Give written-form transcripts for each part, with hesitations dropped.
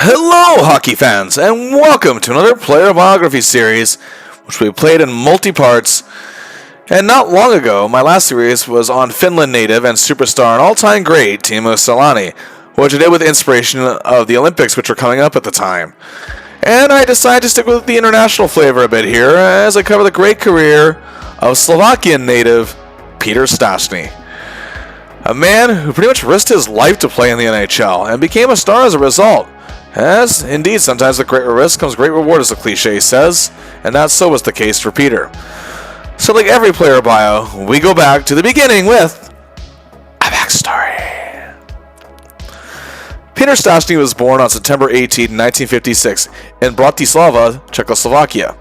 Hello, hockey fans, and welcome to another player biography series, which we played in multi-parts. And not long ago, my last series was on Finland native and superstar and all-time great Peter Stastny, which I did with inspiration of the Olympics, which were coming up at the time. And I decided to stick with the international flavor a bit here, as I cover the great career of Slovakian native Peter Stastny. A man who pretty much risked his life to play in the NHL, and became a star as a result. As, indeed, sometimes with great risk comes great reward, as the cliche says, and that so was the case for Peter. So like every player bio, we go back to the beginning with a backstory. Peter Stastny was born on September 18, 1956, in Bratislava, Czechoslovakia.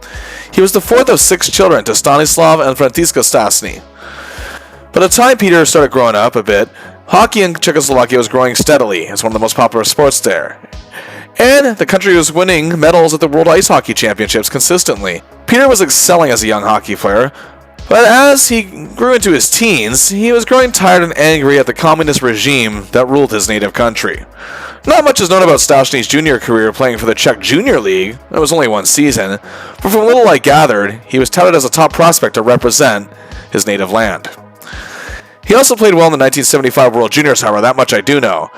He was the fourth of 6 children to Stanislav and Františka Stastny. By the time Peter started growing up a bit, hockey in Czechoslovakia was growing steadily as one of the most popular sports there. And the country was winning medals at the World Ice Hockey Championships consistently. Peter was excelling as a young hockey player, but as he grew into his teens, he was growing tired and angry at the communist regime that ruled his native country. Not much is known about Stastny's junior career playing for the Czech Junior League. It was only one season, but from little I gathered, he was touted as a top prospect to represent his native land. He also played well in the 1975 World Juniors, however, that much I do know,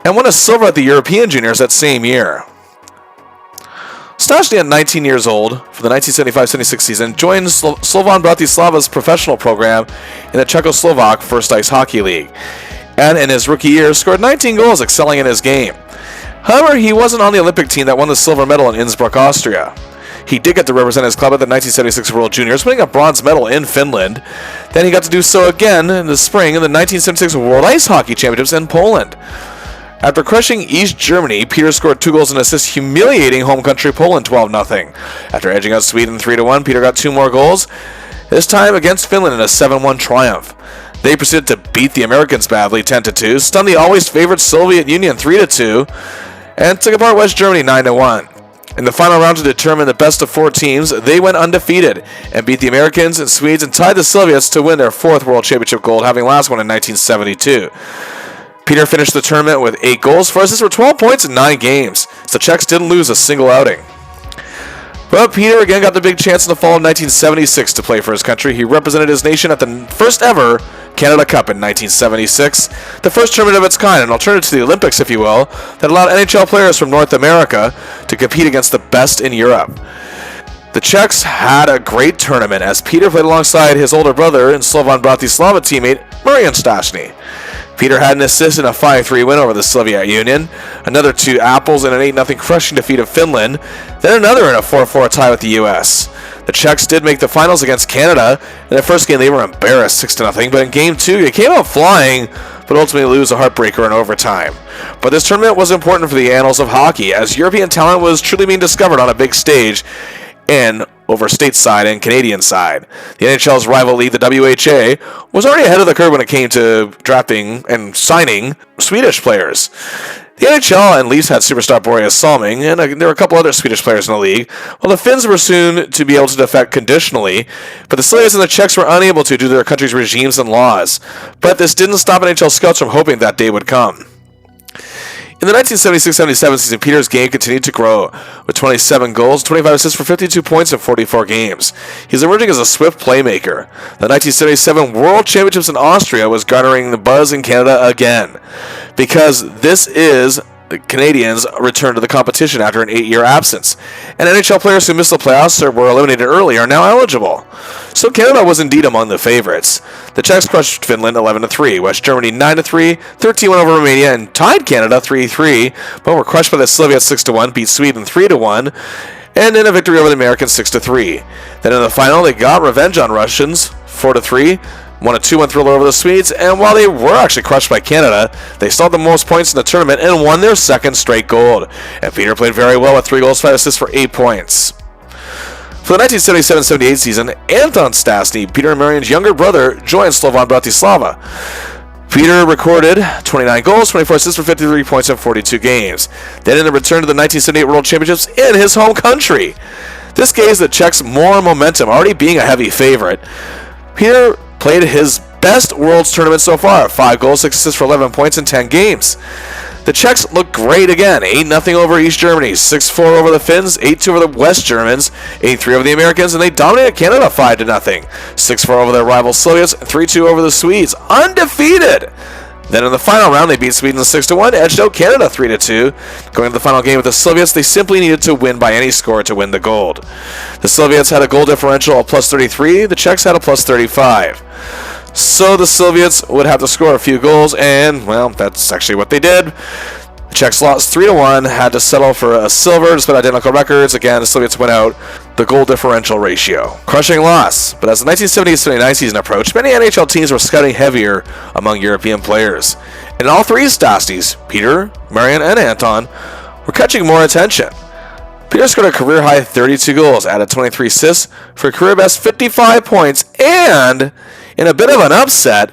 and won a silver at the European Juniors that same year. Stastny, at 19 years old, for the 1975-76 season, joined Slovan Bratislava's professional program in the Czechoslovak First Ice Hockey League, and in his rookie year scored 19 goals, excelling in his game. However, he wasn't on the Olympic team that won the silver medal in Innsbruck, Austria. He did get to represent his club at the 1976 World Juniors, winning a bronze medal in Finland. Then he got to do so again in the spring in the 1976 World Ice Hockey Championships in Poland. After crushing East Germany, Peter scored 2 goals and assists, humiliating home country Poland 12-0. After edging out Sweden 3-1, Peter got 2 more goals, this time against Finland in a 7-1 triumph. They proceeded to beat the Americans badly 10-2, stun the always favored Soviet Union 3-2, and took apart West Germany 9-1. In the final round to determine the best of 4 teams, they went undefeated and beat the Americans and Swedes and tied the Soviets to win their 4th World Championship gold, having last one in 1972. Peter finished the tournament with 8 goals, 4 assists for 12 points in 9 games. So the Czechs didn't lose a single outing. But Peter again got the big chance in the fall of 1976 to play for his country. He represented his nation at the first ever Canada Cup in 1976, the first tournament of its kind, an alternative to the Olympics, if you will, that allowed NHL players from North America to compete against the best in Europe. The Czechs had a great tournament as Peter played alongside his older brother and Slovan Bratislava teammate Marian Stastny. Peter had an assist in a 5-3 win over the Soviet Union, another 2 apples in an 8-0 crushing defeat of Finland, then another in a 4-4 tie with the US. The Czechs did make the finals against Canada. In their first game, they were embarrassed 6-0, but in Game 2, they came out flying, but ultimately lose a heartbreaker in overtime. But this tournament was important for the annals of hockey, as European talent was truly being discovered on a big stage, and over stateside and Canadian side. The NHL's rival league, the WHA, was already ahead of the curve when it came to drafting and signing Swedish players. The NHL and Leafs had superstar Boreas Salming, and there were a couple other Swedish players in the league, while the Finns were soon to be able to defect conditionally, but the Slavs and the Czechs were unable to due to their country's regimes and laws. But this didn't stop NHL scouts from hoping that day would come. In the 1976-77 season, Peter's game continued to grow, with 27 goals, 25 assists for 52 points in 44 games. He's emerging as a swift playmaker. The 1977 World Championships in Austria was garnering the buzz in Canada again, because this is the Canadians' return to the competition after an 8-year absence, and NHL players who missed the playoffs or were eliminated early are now eligible. So Canada was indeed among the favorites. The Czechs crushed Finland 11-3, West Germany 9-3, 13-1 over Romania, and tied Canada 3-3, but were crushed by the Soviets 6-1, beat Sweden 3-1, and in a victory over the Americans 6-3. Then in the final, they got revenge on Russians 4-3, won a 2-1 thriller over the Swedes, and while they were actually crushed by Canada, they still had the most points in the tournament and won their 2nd straight gold. And Peter played very well with 3 goals, 5 assists for 8 points. For the 1977-78 season, Anton Stastny, Peter and Marian's younger brother, joined Slovan Bratislava. Peter recorded 29 goals, 24 assists for 53 points in 42 games. Then in the return to the 1978 World Championships in his home country. This gave the Czechs more momentum, already being a heavy favorite. Peter played his best Worlds tournament so far, 5 goals, 6 assists for 11 points in 10 games. The Czechs look great again, 8-0 over East Germany, 6-4 over the Finns, 8-2 over the West Germans, 8-3 over the Americans, and they dominated Canada 5-0, 6-4 over their rival Soviets, 3-2 over the Swedes, undefeated. Then in the final round, they beat Sweden 6-1, edged out Canada 3-2. Going to the final game with the Soviets, they simply needed to win by any score to win the gold. The Soviets had a goal differential of plus 33, the Czechs had a plus 35. So the Soviets would have to score a few goals, and, well, that's actually what they did. The Czechs lost 3-1, had to settle for a silver despite identical records. Again, the Soviets went out the goal differential ratio. Crushing loss, but as the 1978-79 season approached, many NHL teams were scouting heavier among European players. And all three Stastnys, Peter, Marian, and Anton, were catching more attention. Peter scored a career-high 32 goals, added 23 assists for a career-best 55 points, and in a bit of an upset,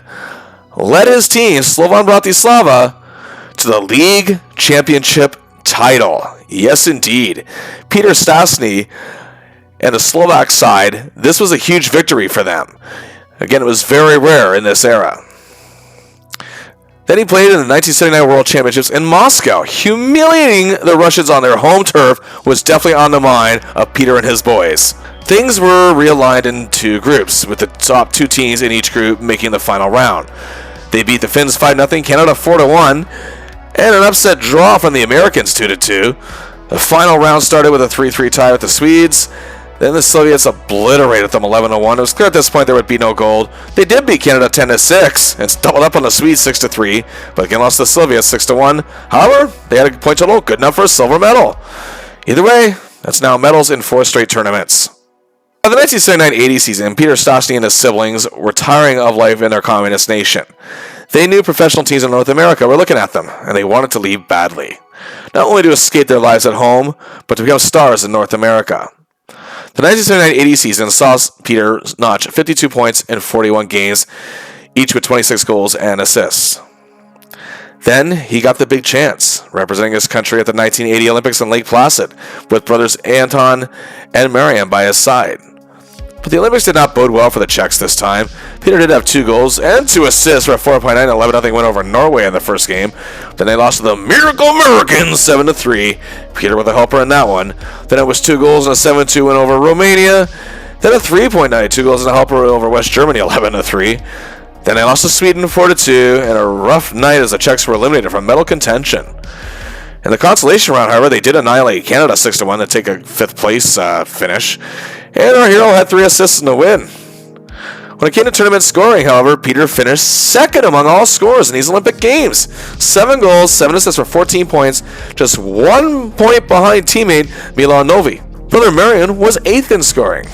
led his team, Slovan Bratislava, to the league championship title. Yes, indeed. Peter Stastny and the Slovak side, this was a huge victory for them. Again, it was very rare in this era. Then he played in the 1979 World Championships in Moscow. Humiliating the Russians on their home turf was definitely on the mind of Peter and his boys. Things were realigned in two groups, with the top two teams in each group making the final round. They beat the Finns 5-0, Canada 4-1, and an upset draw from the Americans 2-2. The final round started with a 3-3 tie with the Swedes. Then the Soviets obliterated them 11-1. It was clear at this point there would be no gold. They did beat Canada 10-6 and doubled up on the Swedes 6-3, but again lost to the Soviets 6-1. However, they had a point total good enough for a silver medal. Either way, that's now medals in 4 straight tournaments. By the 1979-80 season, Peter Stastny and his siblings were tiring of life in their communist nation. They knew professional teams in North America were looking at them, and they wanted to leave badly. Not only to escape their lives at home, but to become stars in North America. The 1979-80 season saw Peter notch 52 points in 41 games, each with 26 goals and assists. Then he got the big chance, representing his country at the 1980 Olympics in Lake Placid, with brothers Anton and Marian by his side. But the Olympics did not bode well for the Czechs this time. Peter did have 2 goals and 2 assists for a 4.9 11-0 win over Norway in the first game. Then they lost to the Miracle Americans 7-3. Peter with a helper in that one. Then it was 2 goals and a 7-2 win over Romania. Then a 3.9, 2 goals and a helper over West Germany 11-3. Then they lost to Sweden 4-2, and a rough night as the Czechs were eliminated from medal contention. In the consolation round, however, they did annihilate Canada 6-1 to take a 5th place finish, and our hero had 3 assists in the win. When it came to tournament scoring, however, Peter finished second among all scorers in these Olympic Games. 7 goals, 7 assists for 14 points, just 1 point behind teammate Milan Novi. Brother Marian was 8th in scoring.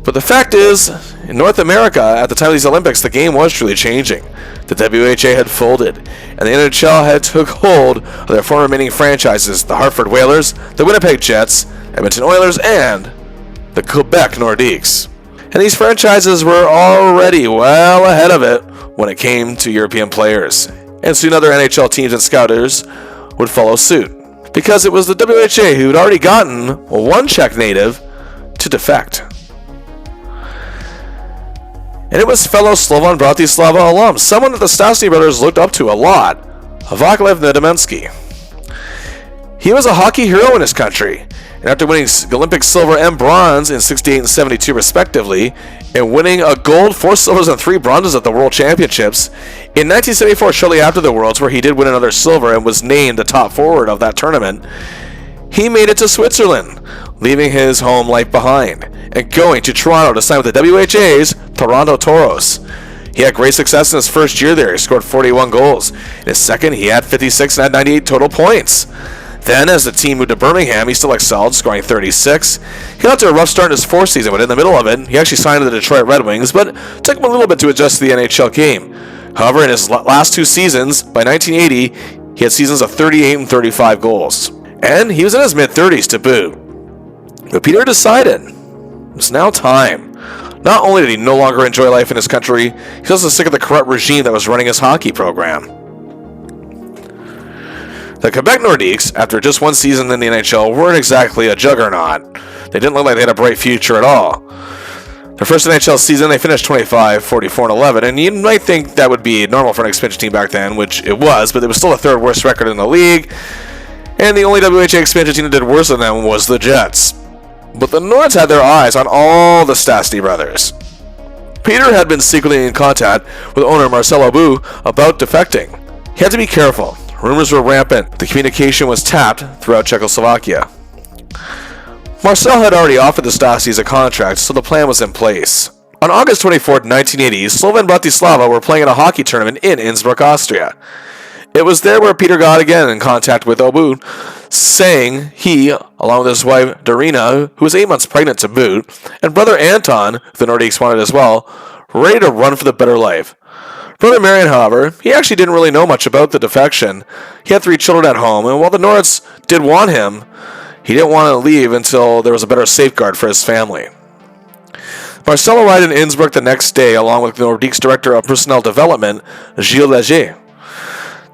But the fact is, in North America, at the time of these Olympics, the game was truly changing. The WHA had folded, and the NHL had took hold of their 4 remaining franchises, the Hartford Whalers, the Winnipeg Jets, Edmonton Oilers, and the Quebec Nordiques. And these franchises were already well ahead of it when it came to European players. And soon other NHL teams and scouters would follow suit, because it was the WHA who had already gotten 1 Czech native to defect. And it was fellow Slovan Bratislava alum, someone that the Stastny brothers looked up to a lot, Vaclav Nedemensky. He was a hockey hero in his country, and after winning Olympic silver and bronze in 68 and 72 respectively, and winning a gold, 4 silvers, and 3 bronzes at the World Championships, in 1974, shortly after the Worlds, where he did win another silver and was named the top forward of that tournament, he made it to Switzerland, leaving his home life behind, and going to Toronto to sign with the WHA's Toronto Toros. He had great success in his first year there. He scored 41 goals. In his second, he had 56 and had 98 total points. Then, as the team moved to Birmingham, he still excelled, scoring 36. He got to a rough start in his 4th season, but in the middle of it, he actually signed with the Detroit Red Wings, but it took him a little bit to adjust to the NHL game. However, in his last 2 seasons, by 1980, he had seasons of 38 and 35 goals. And he was in his mid-30s to boot. But Peter decided it was now time. Not only did he no longer enjoy life in his country, he was also sick of the corrupt regime that was running his hockey program. The Quebec Nordiques, after just 1 season in the NHL, weren't exactly a juggernaut. They didn't look like they had a bright future at all. Their first NHL season, they finished 25, 44, and 11, and you might think that would be normal for an expansion team back then, which it was, but it was still the third worst record in the league, and the only WHA expansion team that did worse than them was the Jets. But the Nords had their eyes on all the Stastny brothers. Peter had been secretly in contact with owner Marcel Aubut about defecting. He had to be careful. Rumors were rampant. The communication was tapped throughout Czechoslovakia. Marcel had already offered the Stasnys a contract, so the plan was in place. On August 24, 1980, Slovan Bratislava were playing in a hockey tournament in Innsbruck, Austria. It was there where Peter got again in contact with Aubut, saying he, along with his wife Darina, who was 8 months pregnant to boot, and brother Anton, who the Nordiques wanted as well, were ready to run for the better life. Brother Marion, however, he actually didn't really know much about the defection. He had 3 children at home, and while the Nords did want him, he didn't want to leave until there was a better safeguard for his family. Marcel arrived in Innsbruck the next day, along with the Nordiques' director of personnel development, Gilles Leger.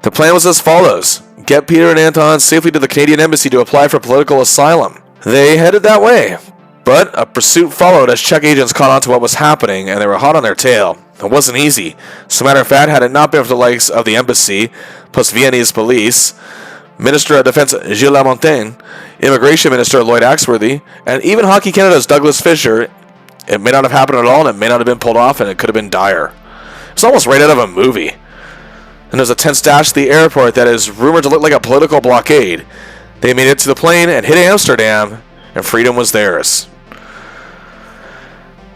The plan was as follows: get Peter and Anton safely to the Canadian Embassy to apply for political asylum. They headed that way, but a pursuit followed as Czech agents caught on to what was happening, and they were hot on their tail. It wasn't easy. As a matter of fact, had it not been for the likes of the embassy, plus Viennese police, Minister of Defense Gilles Lamontagne, Immigration Minister Lloyd Axworthy, and even Hockey Canada's Douglas Fisher, it may not have happened at all, and it may not have been pulled off, and it could have been dire. It's almost right out of a movie. And there's a tense dash to the airport that is rumored to look like a political blockade. They made it to the plane and hit Amsterdam, and freedom was theirs.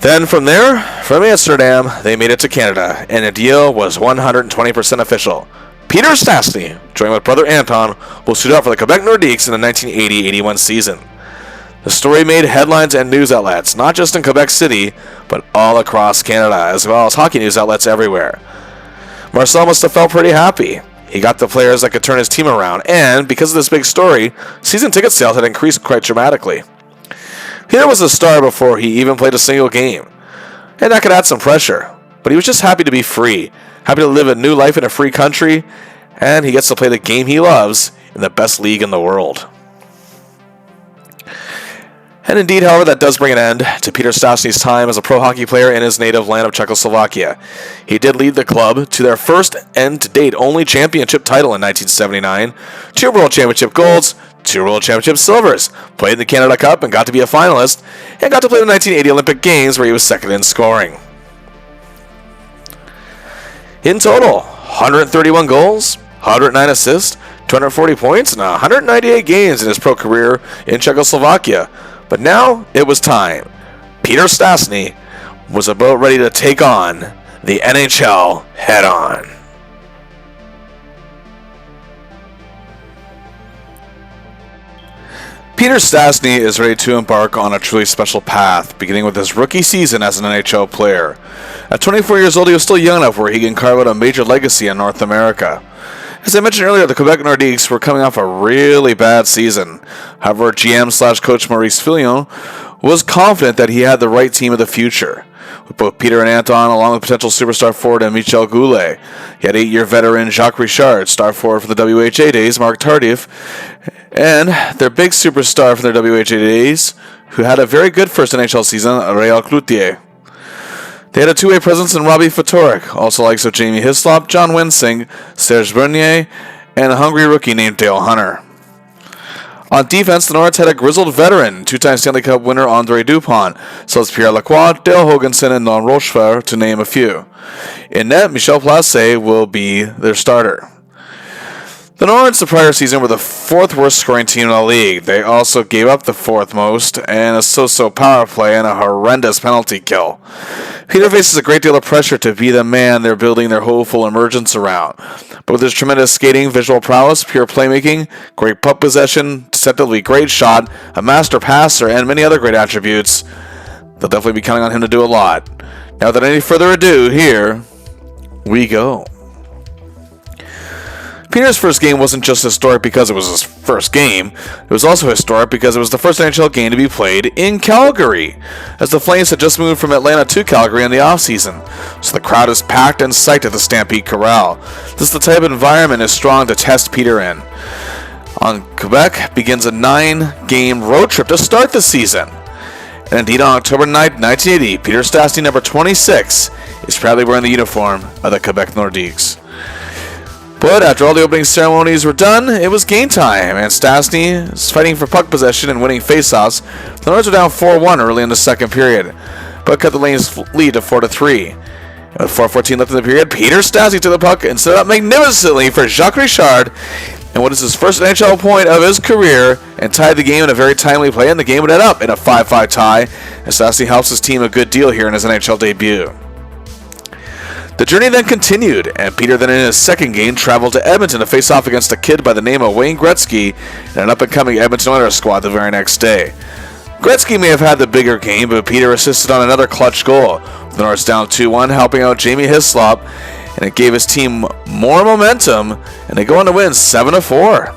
Then from there, from Amsterdam, they made it to Canada, and the deal was 120% official. Peter Stastny, joined with brother Anton, will suit up for the Quebec Nordiques in the 1980-81 season. The story made headlines and news outlets, not just in Quebec City, but all across Canada, as well as hockey news outlets everywhere. Marcel must have felt pretty happy. He got the players that could turn his team around, and because of this big story, season ticket sales had increased quite dramatically. Peter was a star before he even played a single game, and that could add some pressure, but he was just happy to be free, happy to live a new life in a free country, and he gets to play the game he loves in the best league in the world. And indeed, however, that does bring an end to Peter Stastny's time as a pro hockey player in his native land of Czechoslovakia. He did lead the club to their first and to date only championship title in 1979, 2 World Championship golds, 2 World Championship silvers, played in the Canada Cup and got to be a finalist, and got to play the 1980 Olympic Games where he was second in scoring. In total, 131 goals, 109 assists, 240 points, and 198 games in his pro career in Czechoslovakia. But now it was time. Peter Stastny was about ready to take on the NHL head-on. Peter Stastny is ready to embark on a truly special path, beginning with his rookie season as an NHL player. At 24 years old, he was still young enough where he can carve out a major legacy in North America. As I mentioned earlier, the Quebec Nordiques were coming off a really bad season. However, GM/coach Maurice Fillon was confident that he had the right team of the future. With both Peter and Anton, along with potential superstar forward and Michel Goulet. He had 8-year veteran Jacques Richard, star forward for the WHA days, Marc Tardif, and their big superstar from their WHA days, who had a very good first NHL season, Réal Cloutier. They had a two-way presence in Robbie Fatorik, also likes of Jamie Hislop, John Winsing, Serge Bernier, and a hungry rookie named Dale Hunter. On defense, the Nords had a grizzled veteran, 2-time Stanley Cup winner Andre Dupont, so as Pierre Lacroix, Dale Hoganson, and Don Rochefort, to name a few. In net, Michel Placé will be their starter. The Nords the prior season were the 4th worst scoring team in the league. They also gave up the 4th most, and a so-so power play and a horrendous penalty kill. Peter faces a great deal of pressure to be the man they're building their hopeful emergence around. But with his tremendous skating, visual prowess, pure playmaking, great puck possession, deceptively great shot, a master passer, and many other great attributes, they'll definitely be counting on him to do a lot. Now, without any further ado, here we go. Peter's first game wasn't just historic because it was his first game, it was also historic because it was the first NHL game to be played in Calgary, as the Flames had just moved from Atlanta to Calgary in the offseason, so the crowd is packed and psyched at the Stampede Corral. This is the type of environment is strong to test Peter in. On Quebec begins a 9-game road trip to start the season, And indeed, on October 9, 1980, Peter Stastny, number 26, is proudly wearing the uniform of the Quebec Nordiques. But after all the opening ceremonies were done, it was game time, and Stastny is fighting for puck possession and winning faceoffs. The Nords were down 4-1 early in the second period, but cut the Lanes' lead to 4-3. With 4:14 left in the period, Peter Stastny took the puck and set it up magnificently for Jacques Richard, and what is his first NHL point of his career, and tied the game in a very timely play, and the game would end up in a 5-5 tie, and Stastny helps his team a good deal here in his NHL debut. The journey then continued, and Peter then in his second game traveled to Edmonton to face off against a kid by the name of Wayne Gretzky and an up-and-coming Edmonton Oilers squad the very next day. Gretzky may have had the bigger game, but Peter assisted on another clutch goal. The Nords down 2-1, helping out Jamie Hislop, and it gave his team more momentum, and they go on to win 7-4.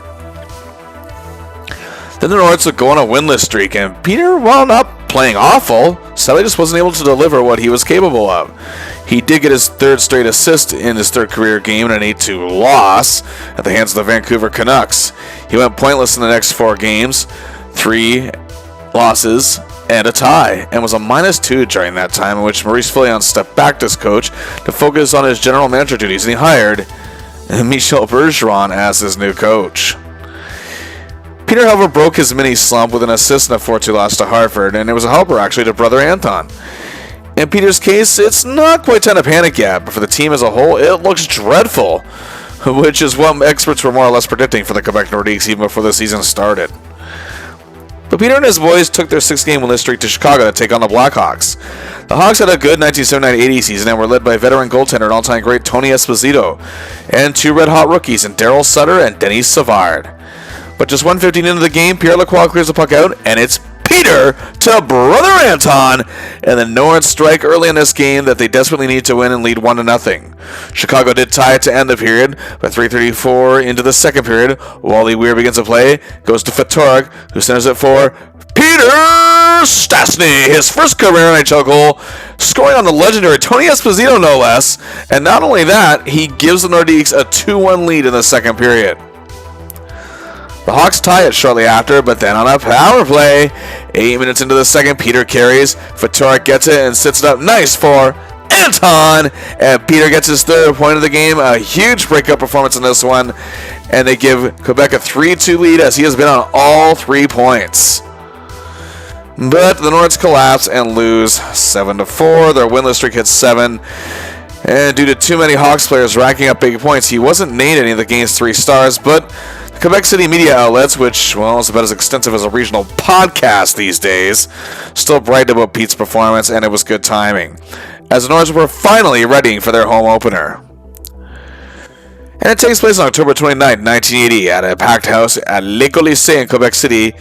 Then the Nords would go on a winless streak, and Peter wound up playing awful. Sadly, just wasn't able to deliver what he was capable of. He did get his third straight assist in his third career game in an 8-2 loss at the hands of the Vancouver Canucks. He went pointless in the next 4 games, 3 losses and a tie, and was a -2 during that time, in which Maurice Filion stepped back as coach to focus on his general manager duties, and he hired Michel Bergeron as his new coach. Peter, however, broke his mini slump with an assist in a 4-2 loss to Hartford, and it was a helper actually to brother Anton. In Peter's case, it's not quite time to panic yet, but for the team as a whole, it looks dreadful, which is what experts were more or less predicting for the Quebec Nordiques even before the season started. But Peter and his boys took their 6-game winless streak to Chicago to take on the Blackhawks. The Hawks had a good 1979-80 season and were led by veteran goaltender and all-time great Tony Esposito, and 2 red-hot rookies in Darryl Sutter and Denis Savard. But just 1:15 into the game, Pierre Lacroix clears the puck out, and it's Peter to brother Anton, and the Nords strike early in this game that they desperately need to win and lead 1-0. Chicago did tie it to end the period, but 3:34 into the second period, Wally Weir begins to play, goes to Fatorik, who centers it for Peter Stastny, his first career NHL goal, scoring on the legendary Tony Esposito no less, and not only that, he gives the Nordiques a 2-1 lead in the second period. The Hawks tie it shortly after, but then on a power play, 8 minutes into the second, Peter carries, Fatorik gets it and sits it up nice for Anton, and Peter gets his third point of the game, a huge breakup performance in this one, and they give Quebec a 3-2 lead as he has been on all 3 points. But the Nords collapse and lose 7-4, their winless streak hits 7, and due to too many Hawks players racking up big points, he wasn't named any of the game's 3 stars, but Quebec City media outlets, which, well, is about as extensive as a regional podcast these days, still bragged about Pete's performance, and it was good timing, as the Nords were finally ready for their home opener. And it takes place on October 29, 1980, at a packed house at Le Colisée in Quebec City,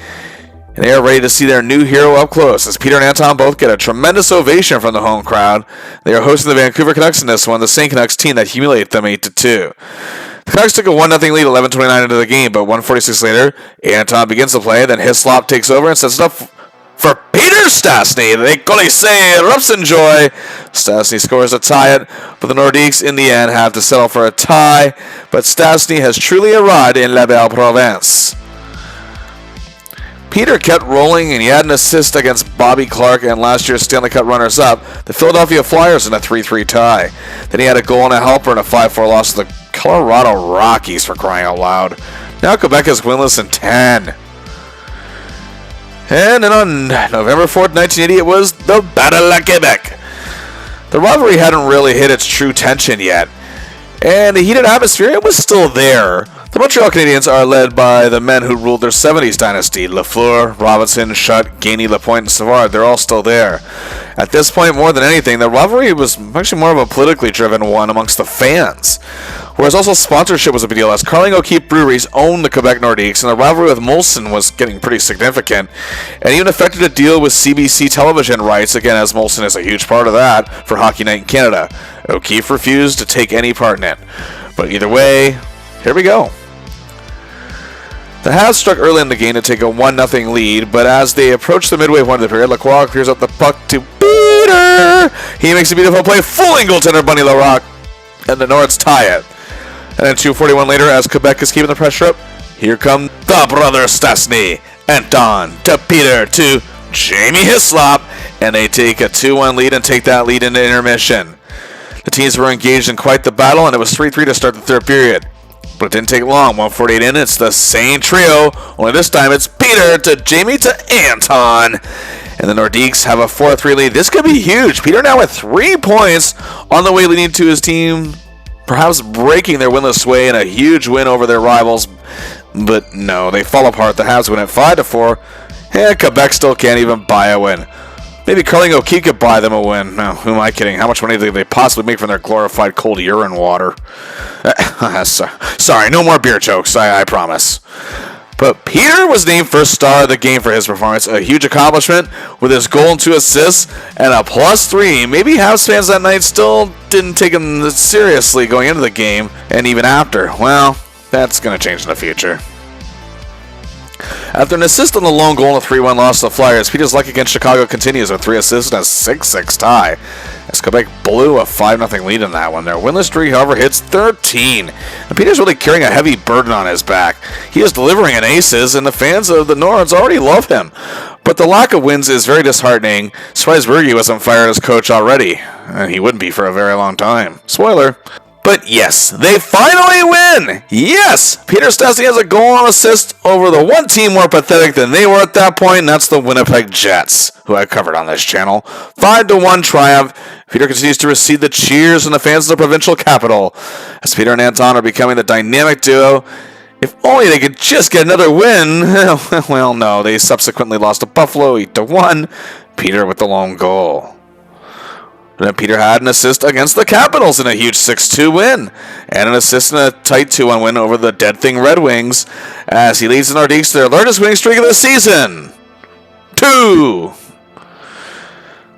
and they are ready to see their new hero up close, as Peter and Anton both get a tremendous ovation from the home crowd. They are hosting the Vancouver Canucks in this one, the same Canucks team that humiliated them 8-2. The Canucks took a 1-0 lead 11:29 into the game, but 1:46 later, Anton begins to play, then Hislop takes over and sets it up for Peter Stastny. The Colisée erupts in joy. Stastny scores to tie it, but the Nordiques in the end have to settle for a tie, but Stastny has truly arrived in La Belle Province. Peter kept rolling, and he had an assist against Bobby Clark and last year's Stanley Cup runners-up, the Philadelphia Flyers, in a 3-3 tie. Then he had a goal and a helper in a 5-4 loss to the Colorado Rockies, for crying out loud. Now Quebec is winless in 10. And then on November 4th, 1980, it was the Battle of Quebec. The rivalry hadn't really hit its true tension yet, and the heated atmosphere, it was still there. The Montreal Canadiens are led by the men who ruled their 70s dynasty. Lafleur, Robinson, Schutt, Gainey, Lapointe, and Savard. They're all still there. At this point, more than anything, the rivalry was actually more of a politically driven one amongst the fans. Whereas also sponsorship was a big deal, as Carling O'Keefe Breweries owned the Quebec Nordiques, and the rivalry with Molson was getting pretty significant, and even affected a deal with CBC television rights, again, as Molson is a huge part of that, for Hockey Night in Canada. O'Keefe refused to take any part in it. But either way, here we go. The Habs struck early in the game to take a 1-0 lead, but as they approach the midway point of the period, Lacroix clears up the puck to Peter. He makes a beautiful play, fooling goaltender Bunny Larocque, and the Nords tie it. And then 2:41 later, as Quebec is keeping the pressure up, here come the brother Stastny. Anton to Peter to Jamie Hislop, and they take a 2-1 lead and take that lead into intermission. The teams were engaged in quite the battle, and it was 3-3 to start the third period. But it didn't take long. 148 in, it's the same trio, only this time it's Peter to Jamie to Anton. And the Nordiques have a 4-3 lead. This could be huge. Peter now with 3 points on the way leading to his team, perhaps breaking their winless sway in a huge win over their rivals. But no, they fall apart. The Habs win at 5-4. And Quebec still can't even buy a win. Maybe Carling O'Keefe could buy them a win. No, who am I kidding? How much money do they possibly make from their glorified cold urine water? Sorry, no more beer jokes, I promise. But Peter was named first star of the game for his performance. A huge accomplishment with his goal and 2 assists and a +3. Maybe Habs fans that night still didn't take him seriously going into the game and even after. Well, that's going to change in the future. After an assist on the lone goal and a 3-1 loss to the Flyers, Peter's luck against Chicago continues with 3 assists and a 6-6 tie, as Quebec blew a 5-0 lead in that one. Their winless streak, however, hits 13, and Peter's really carrying a heavy burden on his back. He is delivering in aces, and the fans of the Nords already love him. But the lack of wins is very disheartening. Sveisbergy wasn't fired as coach already, and he wouldn't be for a very long time. Spoiler. But yes, they finally win! Yes! Peter Stastny has a goal and assist over the one team more pathetic than they were at that point, and that's the Winnipeg Jets, who I covered on this channel. 5-1 triumph. Peter continues to receive the cheers from the fans of the provincial capital, as Peter and Anton are becoming the dynamic duo. If only they could just get another win. Well, no, they subsequently lost to Buffalo 8-1. Peter with the lone goal. Then Peter had an assist against the Capitals in a huge 6-2 win, and an assist in a tight 2-1 win over the Dead Thing Red Wings, as he leads the Nordiques to their largest winning streak of the season. 2.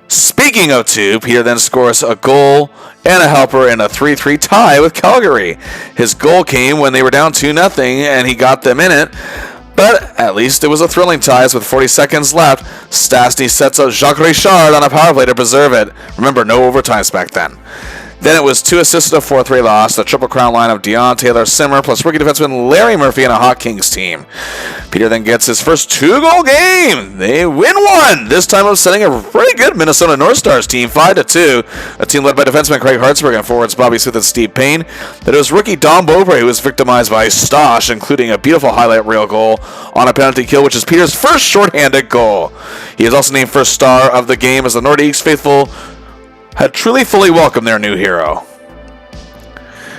Speaking of 2, Peter then scores a goal and a helper in a 3-3 tie with Calgary. His goal came when they were down 2-0, and he got them in it. But at least it was a thrilling tie, as with 40 seconds left, Stastny sets up Jacques Richard on a power play to preserve it. Remember, no overtimes back then. Then it was 2 assists to a 4-3 loss, the Triple Crown line of Dion Taylor-Simmer plus rookie defenseman Larry Murphy and a Hot Kings team. Peter then gets his first 2-goal game. They win one, this time upsetting a pretty good Minnesota North Stars team 5-2, a team led by defenseman Craig Hartsburg and forwards Bobby Smith and Steve Payne. That it was rookie Don Beaupre who was victimized by Stosh, including a beautiful highlight reel goal on a penalty kill, which is Peter's first shorthanded goal. He is also named first star of the game as the Nordiques faithful had truly fully welcomed their new hero.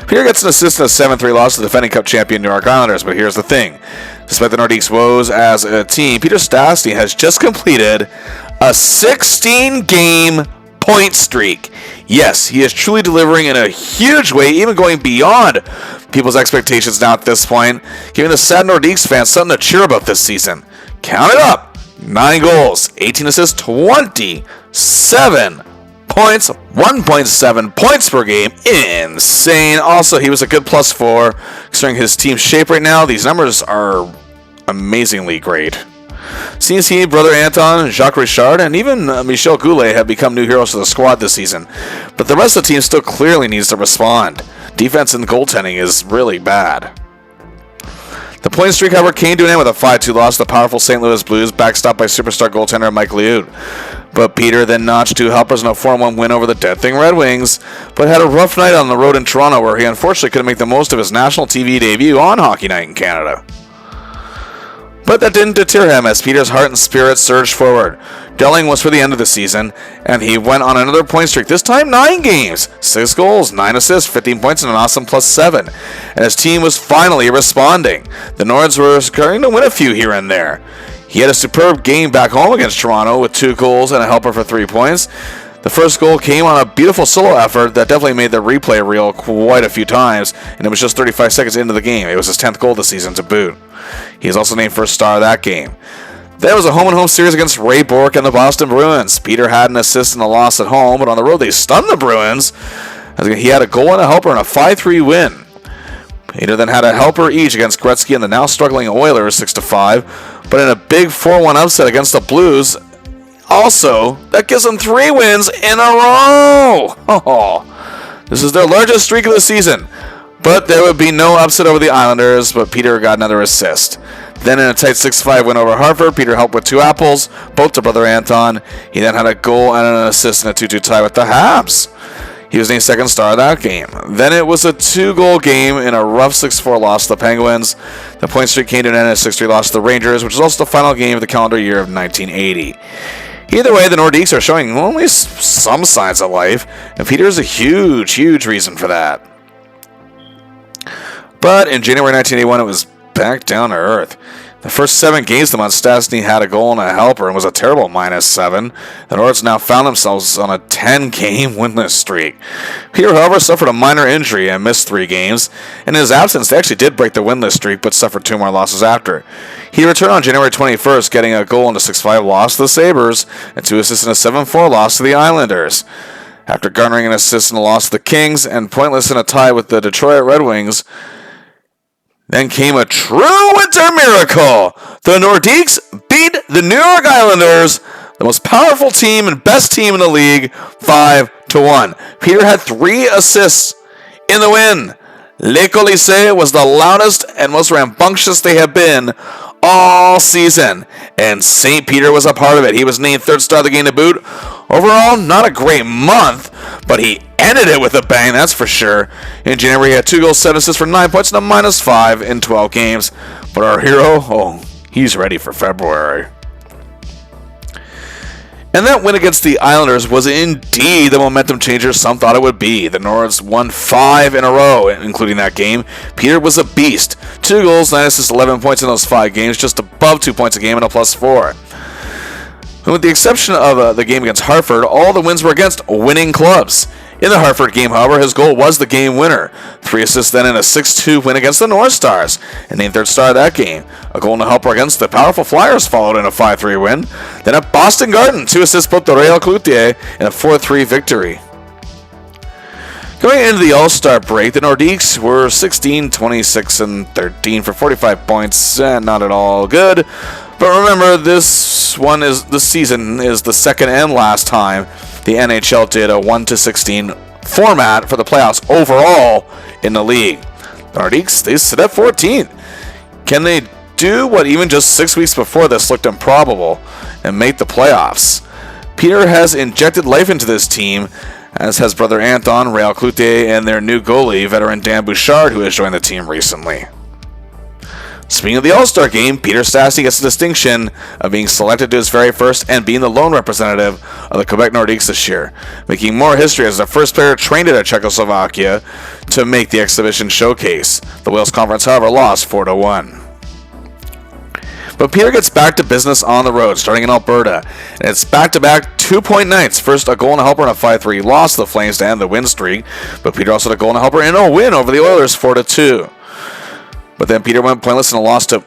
Peter gets an assist in a 7-3 loss to the defending Cup champion New York Islanders, but here's the thing. Despite the Nordiques' woes as a team, Peter Stastny has just completed a 16-game point streak. Yes, he is truly delivering in a huge way, even going beyond people's expectations now at this point, giving the sad Nordiques fans something to cheer about this season. Count it up. 9 goals, 18 assists, 27 points, 1.7 points per game. Insane. Also, he was a good +4. Considering his team's shape right now, these numbers are amazingly great. Seems he, brother Anton, Jacques Richard, and even Michel Goulet have become new heroes for the squad this season. But the rest of the team still clearly needs to respond. Defense and goaltending is really bad. The point streak, however, came to an end with a 5-2 loss to the powerful St. Louis Blues, backstopped by superstar goaltender Mike Liut. But Peter then notched 2 helpers in a 4-1 win over the Dead Thing Red Wings, but had a rough night on the road in Toronto, where he unfortunately couldn't make the most of his national TV debut on Hockey Night in Canada. But that didn't deter him, as Peter's heart and spirit surged forward. Delling was for the end of the season, and he went on another point streak, this time 9 games, 6 goals, 9 assists, 15 points, and an awesome +7. And his team was finally responding. The Nords were starting to win a few here and there. He had a superb game back home against Toronto with 2 goals and a helper for 3 points. The first goal came on a beautiful solo effort that definitely made the replay reel quite a few times, and it was just 35 seconds into the game. It was his 10th goal this season to boot. He is also named first star of that game. There was a home-and-home series against Ray Bourque and the Boston Bruins. Peter had an assist in the loss at home, but on the road they stunned the Bruins. He had a goal and a helper in a 5-3 win. Peter then had a helper each against Gretzky and the now struggling Oilers 6-5, but in a big 4-1 upset against the Blues, also, that gives them 3 wins in a row. Oh, this is their largest streak of the season. But there would be no upset over the Islanders, but Peter got another assist. Then in a tight 6-5 win over Hartford, Peter helped with 2 apples, both to brother Anton. He then had a goal and an assist in a 2-2 tie with the Habs. He was named second star of that game. Then it was a 2-goal game in a rough 6-4 loss to the Penguins. The point streak came to an end in a 6-3 loss to the Rangers, which was also the final game of the calendar year of 1980. Either way, the Nordiques are showing only some signs of life, and Peter is a huge, huge reason for that. But in January 1981, it was back down to earth. The first 7 games of the month, Stastny had a goal and a helper and was a terrible -7. The Nords now found themselves on a 10-game winless streak. Peter, however, suffered a minor injury and missed 3 games. In his absence, they actually did break the winless streak, but suffered 2 more losses after. He returned on January 21st, getting a goal in a 6-5 loss to the Sabres and 2 assists in a 7-4 loss to the Islanders. After garnering an assist in a loss to the Kings and pointless in a tie with the Detroit Red Wings, then came a true winter miracle. The Nordiques beat the New York Islanders, the most powerful team and best team in the league, 5-1. Peter had 3 assists in the win. Le Colisée was the loudest and most rambunctious they have been all season, and St. Peter was a part of it. He was named third star of the game to boot. Overall, not a great month, but he ended it with a bang, that's for sure. In January, he had 2 goals, 7 assists for 9 points, and a -5 in 12 games. But our hero, he's ready for February. And that win against the Islanders was indeed the momentum changer some thought it would be. The Nords won 5 in a row, including that game. Peter was a beast. 2 goals, 9 assists, 11 points in those 5 games, just above 2 points a game and a +4. And with the exception of the game against Hartford, all the wins were against winning clubs. In the Hartford game, however, his goal was the game winner. 3 assists then in a 6-2 win against the North Stars, and named third star of that game. A goal and a helper against the powerful Flyers followed in a 5-3 win. Then at Boston Garden, 2 assists both to Réal Cloutier in a 4-3 victory. Going into the All-Star break, the Nordiques were 16, 26, and 13 for 45 points. Not at all good. But remember, this season is the second and last time the NHL did a 1-16 format for the playoffs overall in the league. The Nordiques, they sit at 14th. Can they do what even just 6 weeks before this looked improbable and make the playoffs? Peter has injected life into this team, as has brother Anton, Réal Cloutier, and their new goalie, veteran Dan Bouchard, who has joined the team recently. Speaking of the All-Star game, Peter Stastny gets the distinction of being selected to his very first and being the lone representative of the Quebec Nordiques this year, making more history as the first player trained at Czechoslovakia to make the exhibition showcase. The Wales Conference, however, lost 4-1. But Peter gets back to business on the road, starting in Alberta, and it's back-to-back 2-point nights. First, a goal and a helper in a 5-3 loss to the Flames to end the win streak, but Peter also had a goal and a helper in a win over the Oilers 4-2. But then Peter went pointless in a loss to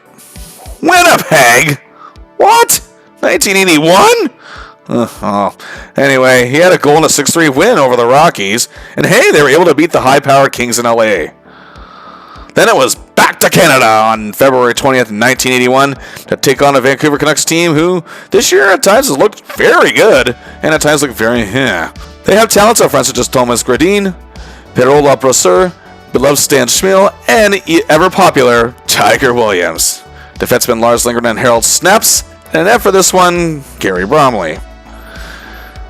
Winnipeg. What? 1981? Anyway, he had a goal in a 6-3 win over the Rockies. And hey, they were able to beat the high-powered Kings in LA. Then it was back to Canada on February 20th, 1981 to take on a Vancouver Canucks team who this year at times has looked very good and at times looked very They have talents up front such as Thomas Gradin, Pierrot Labrasseur, beloved Stan Schmiel, and ever-popular Tiger Williams. Defensemen Lars Lindgren and Harold Snaps, and net for this one, Gary Bromley.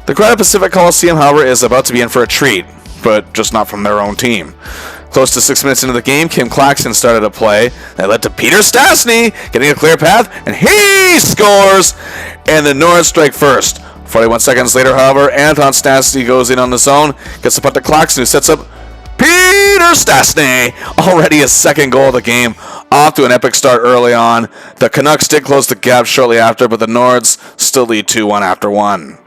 The crowd at Pacific Coliseum, however, is about to be in for a treat, but just not from their own team. Close to 6 minutes into the game, Kim Claxton started a play that led to Peter Stastny getting a clear path, and he scores! And the Nords strike first. 41 seconds later, however, Anton Stastny goes in on his own, gets the puck to Claxton, who sets up Peter Stastny, already his second goal of the game, off to an epic start early on. The Canucks did close the gap shortly after, but the Nords still lead 2-1 after one.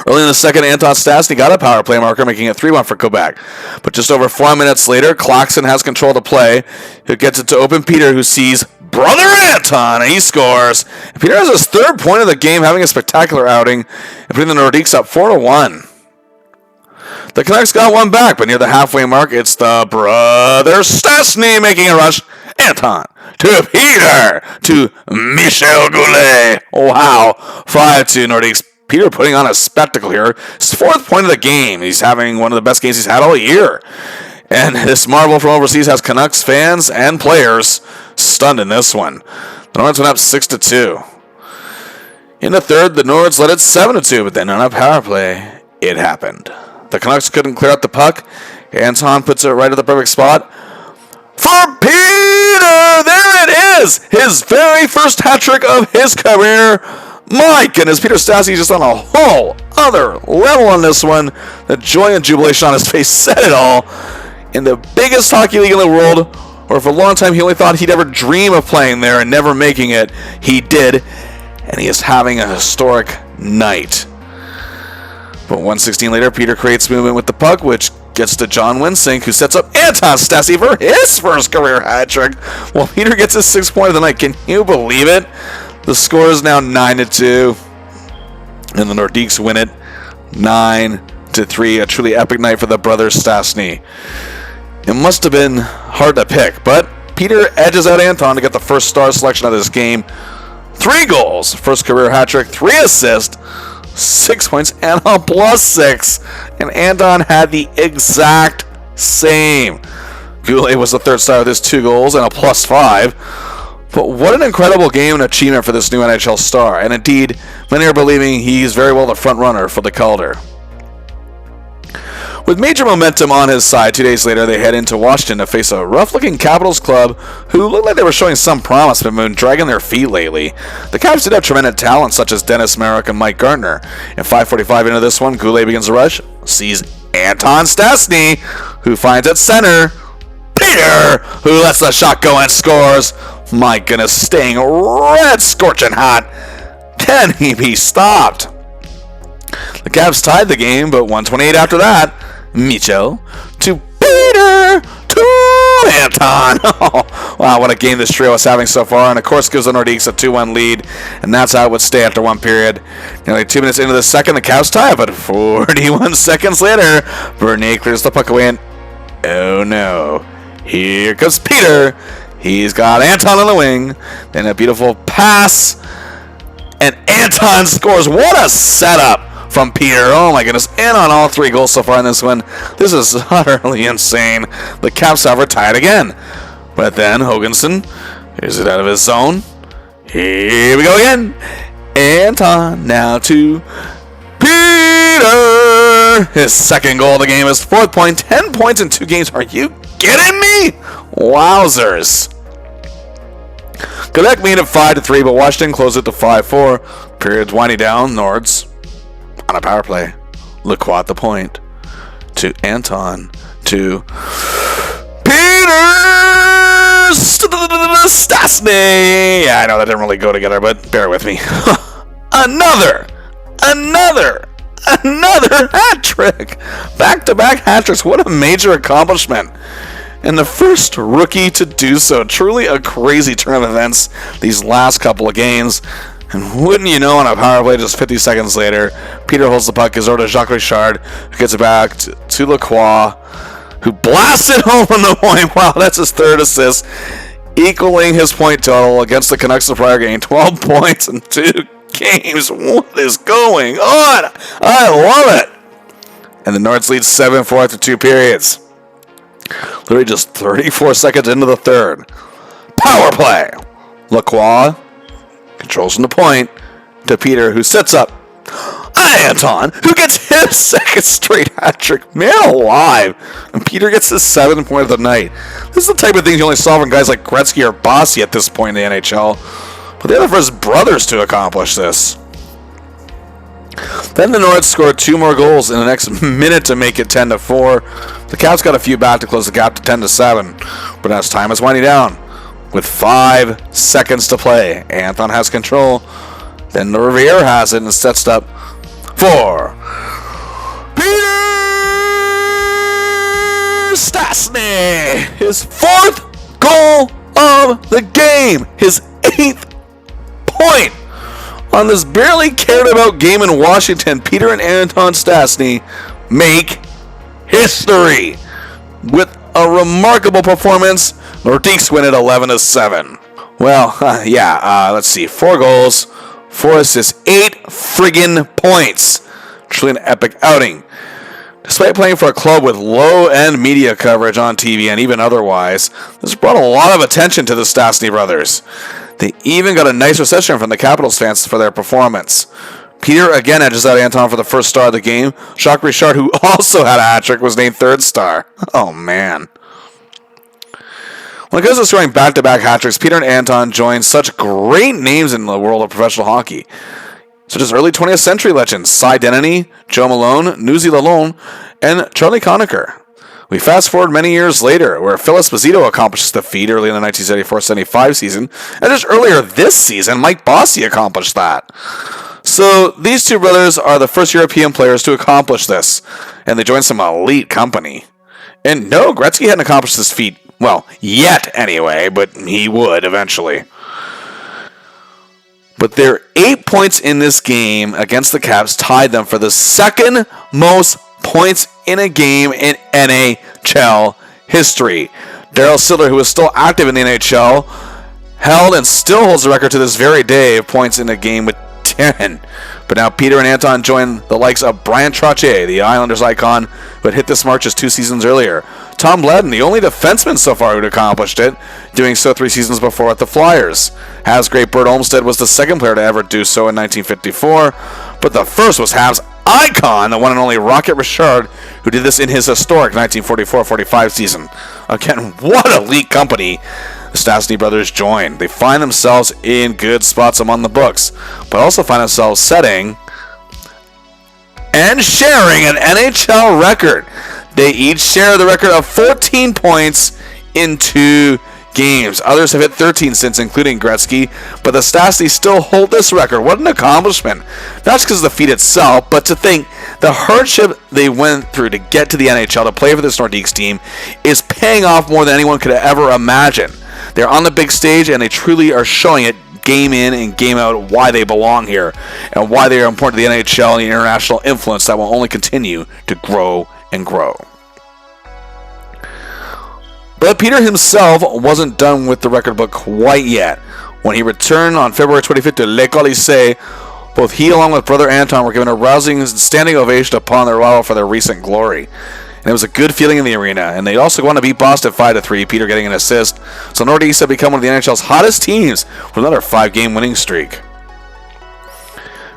Early in the second, Anton Stastny got a power play marker, making it 3-1 for Quebec. But just over 4 minutes later, Claxton has control of the play, who gets it to open Peter, who sees brother Anton, and he scores. And Peter has his 3rd point of the game, having a spectacular outing, and putting the Nordiques up 4-1. The Canucks got one back, but near the halfway mark, it's the brother Stastny making a rush. Anton to Peter to Michel Goulet. Wow, 5-2 Nordiques. Peter putting on a spectacle here. His 4th point of the game. He's having one of the best games he's had all year. And this marvel from overseas has Canucks fans and players stunned in this one. The Nords went up 6-2. In the third, the Nords led it 7-2, but then on a power play, it happened. The Canucks couldn't clear out the puck. Anton puts it right at the perfect spot. For Peter! There it is! His very first hat trick of his career. My goodness, Peter Stastny just on a whole other level on this one. The joy and jubilation on his face said it all. In the biggest hockey league in the world, or for a long time he only thought he'd ever dream of playing there and never making it, he did, and he is having a historic night. But 1:16 later, Peter creates movement with the puck, which gets to John Winsink, who sets up Anton Stastny for his first career hat trick. Well, Peter gets his 6th point of the night. Can you believe it? The score is now 9-2, and the Nordiques win it 9-3. A truly epic night for the brothers Stastny. It must have been hard to pick, but Peter edges out Anton to get the first star selection of this game. 3 goals, first career hat trick, 3 assists, 6 points, and a +6. And Anton had the exact same. Goulet was the 3rd star with his 2 goals and a +5. But what an incredible game and achievement for this new NHL star. And indeed, many are believing he's very well the front runner for the Calder. With major momentum on his side, 2 days later they head into Washington to face a rough-looking Capitals club who looked like they were showing some promise but have been dragging their feet lately. The Caps did have tremendous talent such as Dennis Merrick and Mike Gardner. And 5:45 into this one, Goulet begins the rush, sees Anton Stastny, who finds at center Peter, who lets the shot go and scores. My goodness, staying red scorching hot. Can he be stopped? The Caps tied the game, but 1:28 after that, Micho to Peter to Anton. Oh, wow, what a game this trio is having so far, and of course gives the Nordiques a 2-1 lead, and that's how it would stay after one period. Nearly 2 minutes into the second, the Caps tie, but 41 seconds later, Bernier clears the puck away, and oh no, here comes Peter. He's got Anton on the wing, then a beautiful pass, and Anton scores. What a setup from Peter. Oh my goodness. And on all 3 goals so far in this one. This is utterly insane. The Caps have tied again. But then Hoganson is it out of his zone. Here we go again. Anton now to Peter. His 2nd goal of the game, his 4th point. 10 points in 2 games. Are you kidding me? Wowzers. Quebec made it 5-3, but Washington closed it to 5-4. Period's winding down. Nords on a power play. Lacroix at the point. To Anton. To Peter Stastny. Yeah, I know that didn't really go together, but bear with me. Another hat trick. Back-to-back hat tricks. What a major accomplishment. And the first rookie to do so. Truly a crazy turn of events these last couple of games. And wouldn't you know, on a power play just 50 seconds later, Peter holds the puck, gives over to Jacques Richard, who gets it back to Lacroix, who blasts it home on the point. Wow, that's his 3rd assist, equaling his point total against the Canucks the prior game. 12 points in 2 games. What is going on? I love it. And the Nords lead 7-4 after 2 periods. Literally just 34 seconds into the 3rd. Power play. Lacroix controls from the point to Peter, who sets up Anton, who gets his 2nd straight hat trick. Man alive. And Peter gets his 7th point of the night. This is the type of thing you only saw from guys like Gretzky or Bossy at this point in the NHL. But they're the first brothers to accomplish this. Then the Nords scored 2 more goals in the next minute to make it 10-4. The Caps got a few back to close the gap to 10-7. But as time is winding down, with 5 seconds to play, Anton has control. Then the Riviere has it and sets it up for Peter Stastny. His 4th goal of the game. His 8th point. On this barely cared about game in Washington, Peter and Anton Stastny make history with a remarkable performance. Nordiques win it 11-7. Well, let's see. 4 goals, 4 assists, 8 friggin' points. Truly an epic outing. Despite playing for a club with low-end media coverage on TV and even otherwise, this brought a lot of attention to the Stastny brothers. They even got a nice reception from the Capitals fans for their performance. Peter again edges out Anton for the first star of the game. Jacques Richard, who also had a hat-trick, was named third star. Oh, man. When it comes to scoring back-to-back hat-tricks, Peter and Anton joined such great names in the world of professional hockey, such as early 20th century legends Cy Denneny, Joe Malone, Newsy Lalonde, and Charlie Conacher. We fast forward many years later, where Phil Esposito accomplishes the feat early in the 1974-75 season, and just earlier this season, Mike Bossy accomplished that. So these two brothers are the first European players to accomplish this, and they joined some elite company. And no, Gretzky hadn't accomplished this feat, well, yet anyway, but he would eventually. But their 8 points in this game against the Caps tied them for the second most points in a game in NHL history. Darryl Sittler, who is still active in the NHL, held and still holds the record to this very day of points in a game with 10. But now Peter and Anton join the likes of Brian Trottier, the Islanders icon, who had hit this mark just 2 seasons earlier. Tom Bledin, the only defenseman so far who'd accomplished it, doing so 3 seasons before at the Flyers. Habs great Bert Olmsted was the second player to ever do so in 1954, but the first was Habs icon, the one and only Rocket Richard, who did this in his historic 1944-45 season. Again, what elite company the Stastny brothers joined. They find themselves in good spots among the books, but also find themselves setting and sharing an NHL record. They each share the record of 14 points in 2 games. Others have hit 13 since, including Gretzky, but the Stastny still hold this record. What an accomplishment. Not just because of the feat itself, but to think the hardship they went through to get to the NHL, to play for this Nordiques team, is paying off more than anyone could ever imagine. They're on the big stage, and they truly are showing it game in and game out why they belong here and why they are important to the NHL and the international influence that will only continue to grow and grow. But Peter himself wasn't done with the record book quite yet. When he returned on February 25th to Le Colisée, both he along with brother Anton were given a rousing standing ovation upon their arrival for their recent glory. And it was a good feeling in the arena, and they also won to beat Boston 5-3, Peter getting an assist. So Nordiques have become one of the NHL's hottest teams with another 5-game winning streak.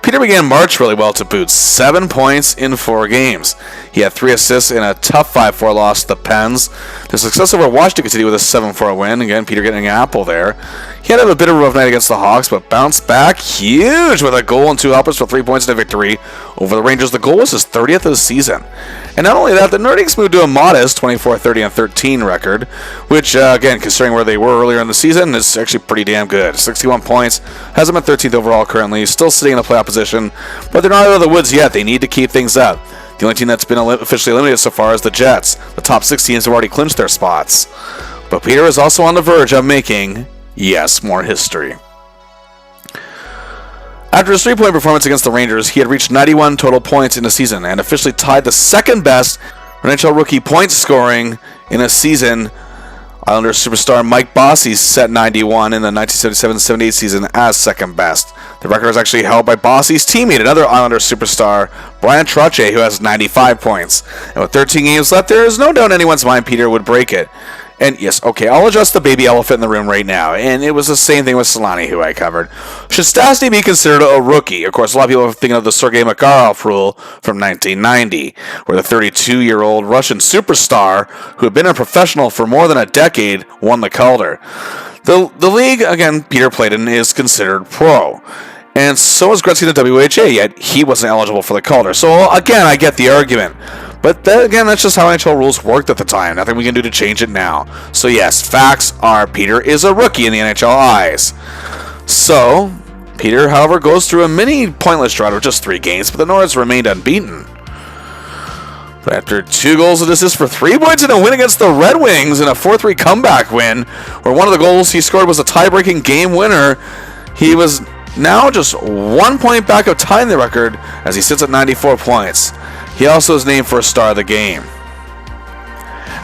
Peter began March really well to boot, 7 points in 4 games. He had 3 assists in a tough 5-4 loss to the Pens. The success over Washington continued with a 7-4 win. Again, Peter getting an apple there. He had a bit of a rough night against the Hawks, but bounced back huge with a goal and 2 helpers for 3 points in a victory over the Rangers. The goal was his 30th of the season. And not only that, the Nordiques moved to a modest 24-30-13 record, which, again, considering where they were earlier in the season, is actually pretty damn good. 61 points, has them at 13th overall currently, still sitting in the playoff position, but they're not out of the woods yet. They need to keep things up. The only team that's been officially eliminated so far is the Jets. The top 6 teams have already clinched their spots. But Peter is also on the verge of making, yes, more history. After his 3-point performance against the Rangers, he had reached 91 total points in a season and officially tied the second best NHL rookie point scoring in a season. Islanders superstar Mike Bossy set 91 in the 1977-78 season as second best. The record is actually held by Bossy's teammate, another Islanders superstar, Brian Trottier, who has 95 points. And with 13 games left, there is no doubt in anyone's mind Peter would break it. And yes, okay, I'll address the baby elephant in the room right now. And it was the same thing with Solani, who I covered. Should Stastny be considered a rookie? Of course, a lot of people are thinking of the Sergei Makarov rule from 1990, where the 32-year-old Russian superstar, who had been a professional for more than a decade, won the Calder. The league, again, Peter played in, is considered pro. And so is Gretzky in the WHA, yet he wasn't eligible for the Calder. So, again, I get the argument. But then again, that's just how NHL rules worked at the time. Nothing we can do to change it now. So yes, facts are Peter is a rookie in the NHL eyes. So, Peter, however, goes through a mini pointless drought of just 3 games, but the Nords remained unbeaten. But after 2 goals and assists for 3 points in a win against the Red Wings in a 4-3 comeback win, where one of the goals he scored was a tie-breaking game winner, he was now just 1 point back of tying the record as he sits at 94 points. He also is named first star of the game.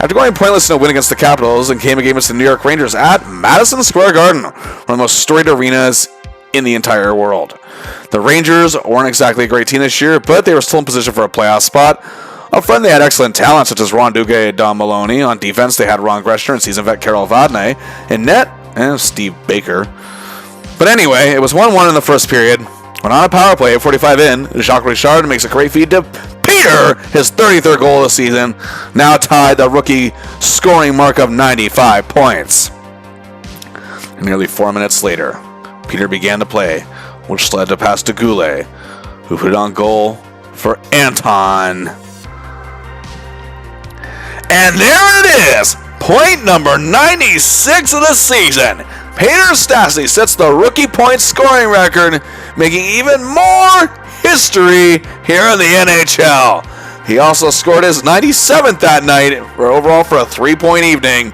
After going pointless in a win against the Capitals and came against the New York Rangers at Madison Square Garden, one of the most storied arenas in the entire world. The Rangers weren't exactly a great team this year, but they were still in position for a playoff spot. Up front, they had excellent talent such as Ron Duque and Don Maloney. On defense, they had Ron Greshner and seasoned vet Carol Vadnais. In net, and Steve Baker. But anyway, it was 1-1 in the first period. When on a power play at 45 in, Jacques Richard makes a great feed to Peter, his 33rd goal of the season, now tied the rookie scoring mark of 95 points. Nearly 4 minutes later, Peter began to play, which led to pass to Goulet, who put it on goal for Anton. And there it is! Point number 96 of the season. Peter Stastny sets the rookie point scoring record, making even more history here in the NHL. He also scored his 97th that night overall for a 3-point evening,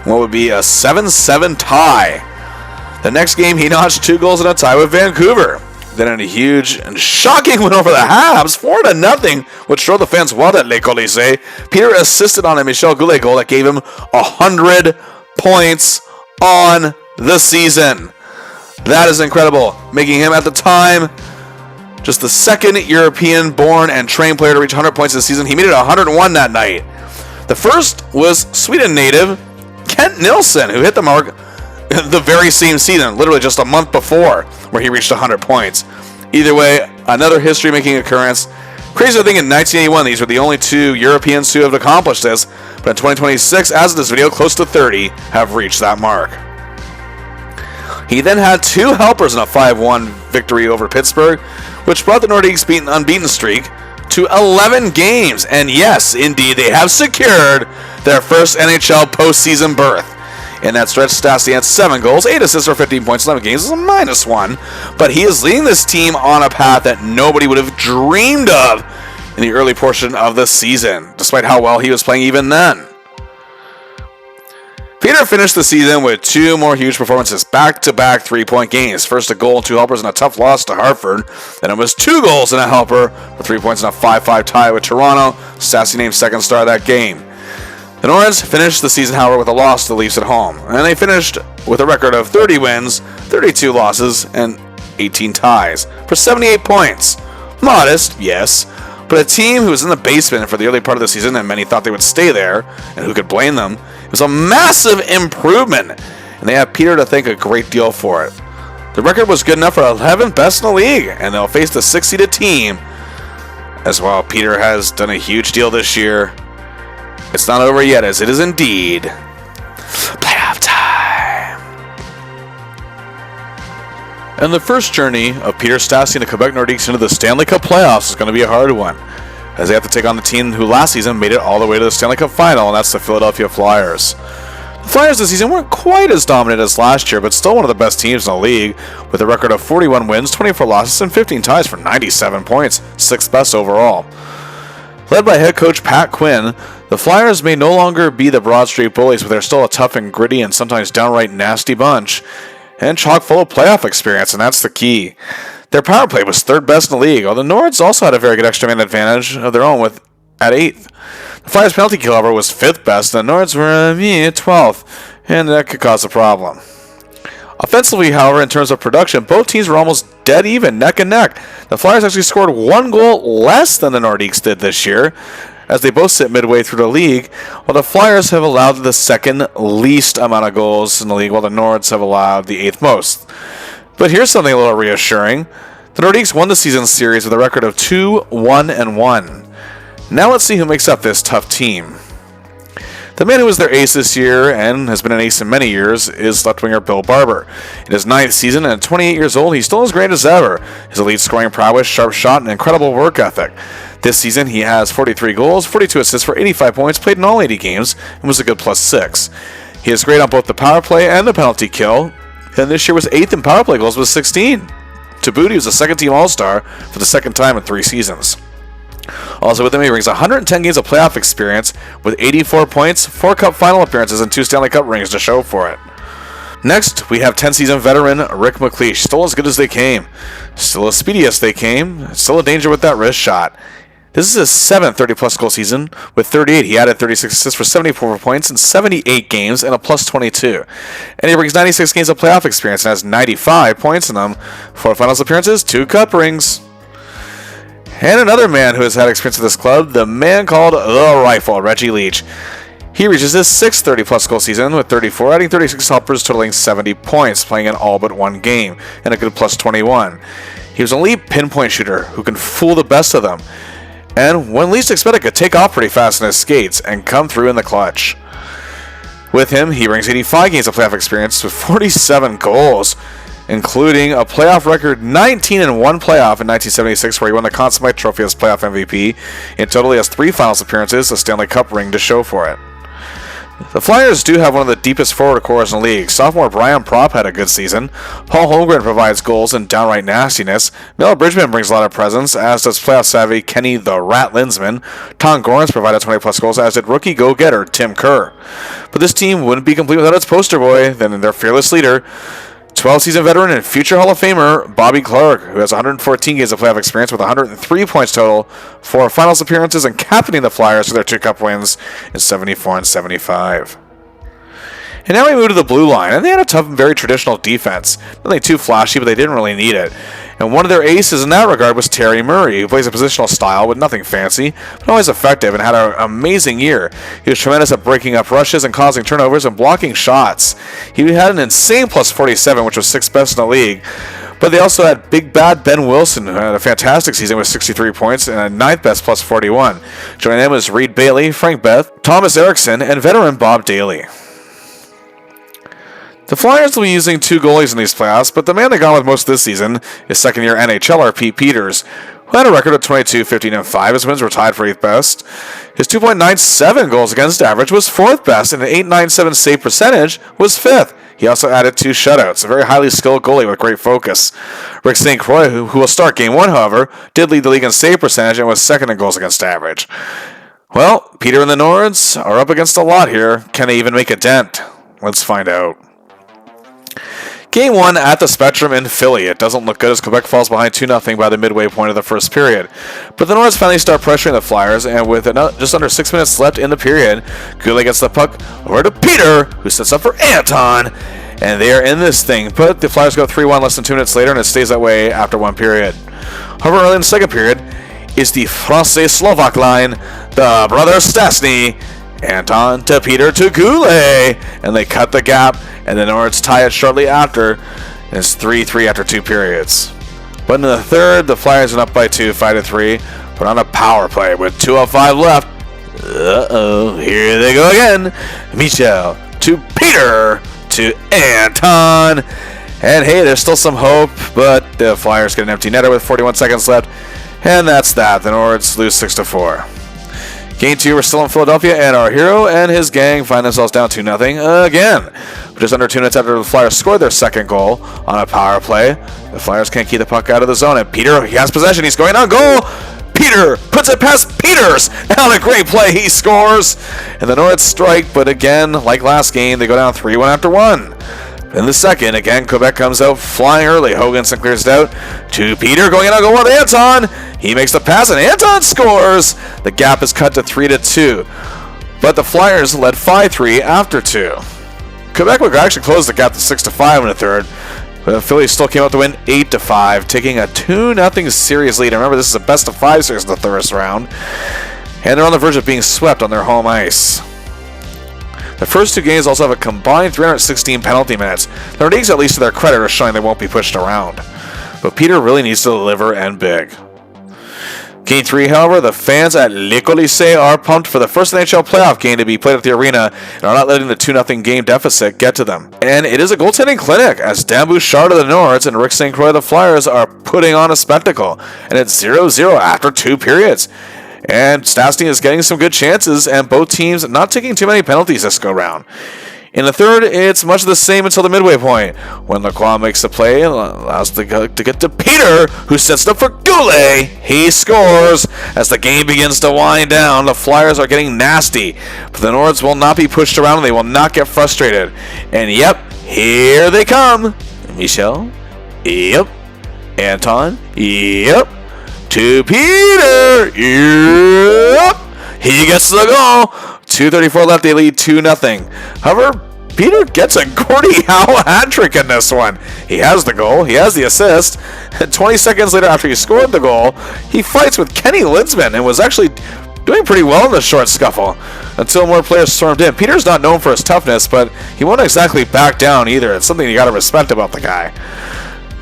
what would be a 7-7 tie. The next game, he notched 2 goals in a tie with Vancouver. Then in a huge and shocking win over the Habs, 4-0, which drove the fans wild at Le Colisée. Peter assisted on a Michel Goulet goal that gave him 100 points on the season. That is incredible, making him at the time just the second European-born and trained player to reach 100 points this season. He made it 101 that night. The first was Sweden native Kent Nilsson, who hit the mark the very same season, literally just a month before, where he reached 100 points. Either way, another history-making occurrence. Crazy thing, in 1981, these were the only 2 Europeans who have accomplished this, but in 2026, as of this video, close to 30 have reached that mark. He then had 2 helpers in a 5-1 victory over Pittsburgh, which brought the Nordiques' unbeaten streak to 11 games. And yes, indeed, they have secured their first NHL postseason berth. In that stretch, Stastny had 7 goals, 8 assists for 15 points, 11 games. Is a -1, but he is leading this team on a path that nobody would have dreamed of in the early portion of the season, despite how well he was playing even then. Peter finished the season with 2 more huge performances, back-to-back 3-point games. First a goal and 2 helpers in a tough loss to Hartford. Then it was 2 goals and a helper for 3 points in a 5-5 tie with Toronto. Stastny named second star of that game. The Nords finished the season, however, with a loss to the Leafs at home. And they finished with a record of 30 wins, 32 losses, and 18 ties for 78 points. Modest, yes, but a team who was in the basement for the early part of the season, and many thought they would stay there, and who could blame them? It was a massive improvement, and they have Peter to thank a great deal for it. The record was good enough for 11th best in the league, and they'll face the 6-seeded team as well. Peter has done a huge deal this year. It's not over yet, as it is indeed playoff time. And the first journey of Peter Stastny and the Quebec Nordiques into the Stanley Cup playoffs is going to be a hard one, as they have to take on the team who last season made it all the way to the Stanley Cup final, and that's the Philadelphia Flyers. The Flyers this season weren't quite as dominant as last year, but still one of the best teams in the league, with a record of 41 wins, 24 losses, and 15 ties for 97 points, 6th best overall. Led by head coach Pat Quinn, the Flyers may no longer be the Broad Street Bullies, but they're still a tough and gritty and sometimes downright nasty bunch, and chock full of playoff experience, and that's the key. Their power play was 3rd best in the league, although the Nords also had a very good extra man advantage of their own at 8th. The Flyers' penalty kill, however, was 5th best, and the Nords were 12th, and that could cause a problem. Offensively, however, in terms of production, both teams were almost dead even, neck and neck. The Flyers actually scored 1 goal less than the Nordiques did this year, as they both sit midway through the league, while the Flyers have allowed the 2nd least amount of goals in the league, while the Nords have allowed the 8th most. But here's something a little reassuring. The Nordiques won the season series with a record of 2-1-1. Now let's see who makes up this tough team. The man who was their ace this year, and has been an ace in many years, is left winger Bill Barber. In his 9th season, and at 28 years old, he's still as great as ever. His elite scoring prowess, sharp shot, and incredible work ethic. This season, he has 43 goals, 42 assists for 85 points, played in all 80 games, and was a good +6. He is great on both the power play and the penalty kill, and this year was 8th in power play goals with 16. To boot, he was a second-team All-Star for the 2nd time in 3 seasons. Also with him, he brings 110 games of playoff experience with 84 points, 4 Cup final appearances, and 2 Stanley Cup rings to show for it. Next, we have 10-season veteran Rick McLeish, still as good as they came, still as speedy as they came, still a danger with that wrist shot. This is his 7th 30-plus goal season. With 38, he added 36 assists for 74 points in 78 games and a +22. And he brings 96 games of playoff experience and has 95 points in them, 4 finals appearances, 2 Cup rings. And another man who has had experience at this club, the man called The Rifle, Reggie Leach. He reaches his 6th 30-plus goal season with 34, adding 36 helpers, totaling 70 points, playing in all but one game, and a good plus 21. He was an elite pinpoint shooter who can fool the best of them, and when least expected could take off pretty fast in his skates and come through in the clutch. With him, he brings 85 games of playoff experience with 47 goals, including a playoff record 19 in one playoff in 1976, where he won the Conn Smythe Trophy as playoff MVP. In total, he has 3 finals appearances, a Stanley Cup ring to show for it. The Flyers do have one of the deepest forward cores in the league. Sophomore Brian Propp had a good season. Paul Holmgren provides goals and downright nastiness. Miller Bridgman brings a lot of presence, as does playoff savvy Kenny the Rat Linsman. Tom Gorans provided 20-plus goals, as did rookie go-getter Tim Kerr. But this team wouldn't be complete without its poster boy, then their fearless leader, 12-season veteran and future Hall of Famer Bobby Clarke, who has 114 games of playoff experience with 103 points total, 4 finals appearances, and captaining the Flyers to their 2 cup wins in 74 and 75. And now we move to the blue line, and they had a tough and very traditional defense. Nothing too flashy, but they didn't really need it. And one of their aces in that regard was Terry Murray, who plays a positional style with nothing fancy, but always effective and had an amazing year. He was tremendous at breaking up rushes and causing turnovers and blocking shots. He had an insane plus 47, which was 6th best in the league. But they also had Big Bad Ben Wilson, who had a fantastic season with 63 points and a 9th best plus 41. Joining them was Reed Bailey, Frank Beth, Thomas Erickson, and veteran Bob Daly. The Flyers will be using 2 goalies in these playoffs, but the man they got with most this season is second-year NHLer Pete Peters, who had a record of 22, 15, and 5. His wins were tied for 8th best. His 2.97 goals against average was 4th best, and an 8.97 save percentage was 5th. He also added 2 shutouts, a very highly skilled goalie with great focus. Rick St. Croix, who will start Game 1, however, did lead the league in save percentage and was second in goals against average. Well, Peter and the Nords are up against a lot here. Can they even make a dent? Let's find out. Game 1 at the Spectrum in Philly. It doesn't look good as Quebec falls behind 2-0 by the midway point of the first period. But the Nords finally start pressuring the Flyers, and with just under 6 minutes left in the period, Goulet gets the puck over to Peter, who sets up for Anton, and they are in this thing. But the Flyers go 3-1 less than 2 minutes later, and it stays that way after 1 period. However, early in the second period is the Français-Slovak line, the brother Stastny, Anton to Peter to Goulet, and they cut the gap, and the Nords tie it shortly after, and it's 3-3 after 2 periods. But in the third, the Flyers are up by 2, 5-3, put on a power play with 2:05 left. Here they go again. Michel to Peter to Anton, and hey, there's still some hope, but the Flyers get an empty netter with 41 seconds left, and that's that. The Nords lose 6-4. Game 2, we're still in Philadelphia, and our hero and his gang find themselves down 2-0 again. Just under 2 minutes after the Flyers scored their second goal on a power play, the Flyers can't keep the puck out of the zone, and Peter, he has possession, he's going on goal! Peter puts it past Peters, and on a great play, he scores! And the Nords strike, but again, like last game, they go down 3-1 after 1. In the second, again, Quebec comes out flying early. Hoganson clears it out to Peter, going in on goal with Anton. He makes the pass, and Anton scores. The gap is cut to 3-2. But the Flyers led 5-3 after 2. Quebec would actually close the gap to 6-5 in the third. But the Phillies still came out to win 8-5, taking a 2-0 series lead. Remember, this is a best-of-5 series in the first round. And they're on the verge of being swept on their home ice. The first 2 games also have a combined 316 penalty minutes. The Nordiques, at least to their credit, are showing they won't be pushed around. But Peter really needs to deliver, and big. Game 3, however, the fans at Le Colisée are pumped for the first NHL playoff game to be played at the arena and are not letting the 2-0 game deficit get to them. And it is a goaltending clinic, as Dan Bouchard of the Nords and Rick St. Croix of the Flyers are putting on a spectacle. And it's 0-0 after 2 periods. And Stastny is getting some good chances, and both teams not taking too many penalties this go-round. In the third, it's much the same until the midway point, when Lacroix makes the play and allows to get to Peter, who sets it up for Goulet. He scores. As the game begins to wind down, the Flyers are getting nasty, but the Nords will not be pushed around, and they will not get frustrated. And yep, here they come. Michel, yep. Anton, yep. To Peter, yep. He gets the goal. 2:34 left, they lead 2-0. However, Peter gets a Gordie Howe hat trick in this one. He has the goal, he has the assist, and 20 seconds later after he scored the goal, he fights with Kenny Linsman and was actually doing pretty well in the short scuffle until more players stormed in. Peter's not known for his toughness, but he won't exactly back down either. It's something you gotta respect about the guy.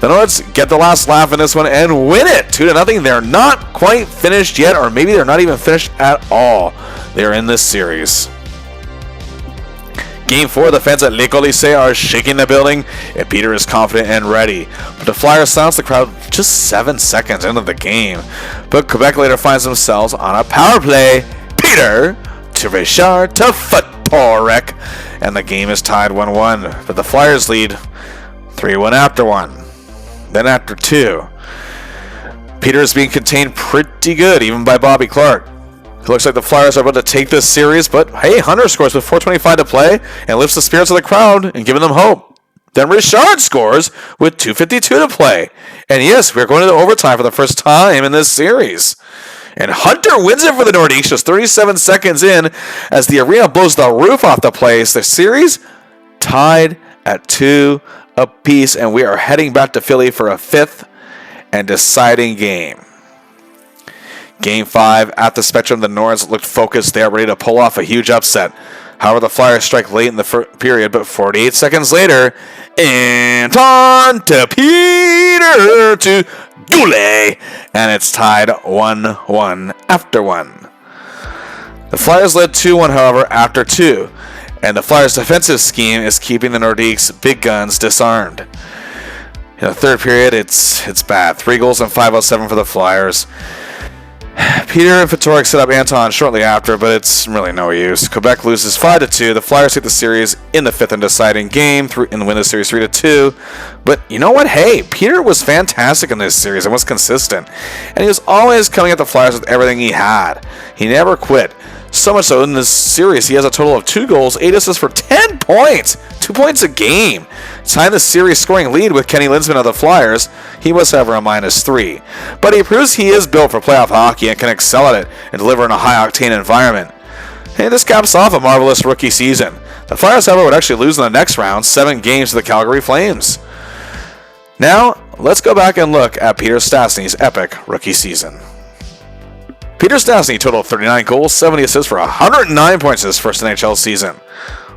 The Nords get the last laugh in this one and win it 2-0. They're not quite finished yet, or maybe they're not even finished at all. They're in this series. Game 4, the fans at Le Colisée are shaking the building, and Peter is confident and ready. But the Flyers silence the crowd just 7 seconds into the game. But Quebec later finds themselves on a power play. Peter to Richard to Fotorek, and the game is tied 1-1. But the Flyers lead 3-1 after 1. Then after 2. Peter is being contained pretty good, even by Bobby Clark. It looks like the Flyers are about to take this series, but hey, Hunter scores with 4:25 to play and lifts the spirits of the crowd and giving them hope. Then Richard scores with 2:52 to play. And yes, we're going to the overtime for the first time in this series. And Hunter wins it for the Nordiques just 37 seconds in as the arena blows the roof off the place. The series tied at 2 apiece, and we are heading back to Philly for a 5th and deciding game. Game 5 at the Spectrum, the Nords looked focused. They are ready to pull off a huge upset. However, the Flyers strike late in the period, but 48 seconds later, Anton to Peter to Goulet, and it's tied 1-1 after 1. The Flyers led 2-1, however, after 2, and the Flyers' defensive scheme is keeping the Nordiques' big guns disarmed. In the third period, it's bad. 3 goals and 5 out of 7 for the Flyers. Peter and Fotorek set up Anton shortly after, but it's really no use. Quebec loses 5-2. The Flyers take the series in the 5th and deciding game and win the series 3-2. But you know what? Hey, Peter was fantastic in this series and was consistent. And he was always coming at the Flyers with everything he had. He never quit. So much so in this series, he has a total of 2 goals, 8 assists for 10 points. 2 points a game. Tying the series scoring lead with Kenny Linsman of the Flyers. He was, however, a -3. But he proves he is built for playoff hockey and can excel at it and deliver in a high-octane environment. And this caps off a marvelous rookie season. The Flyers, however, would actually lose in the next round, 7 games to the Calgary Flames. Now, let's go back and look at Peter Stastny's epic rookie season. Peter Stastny totaled 39 goals, 70 assists for 109 points in his first NHL season.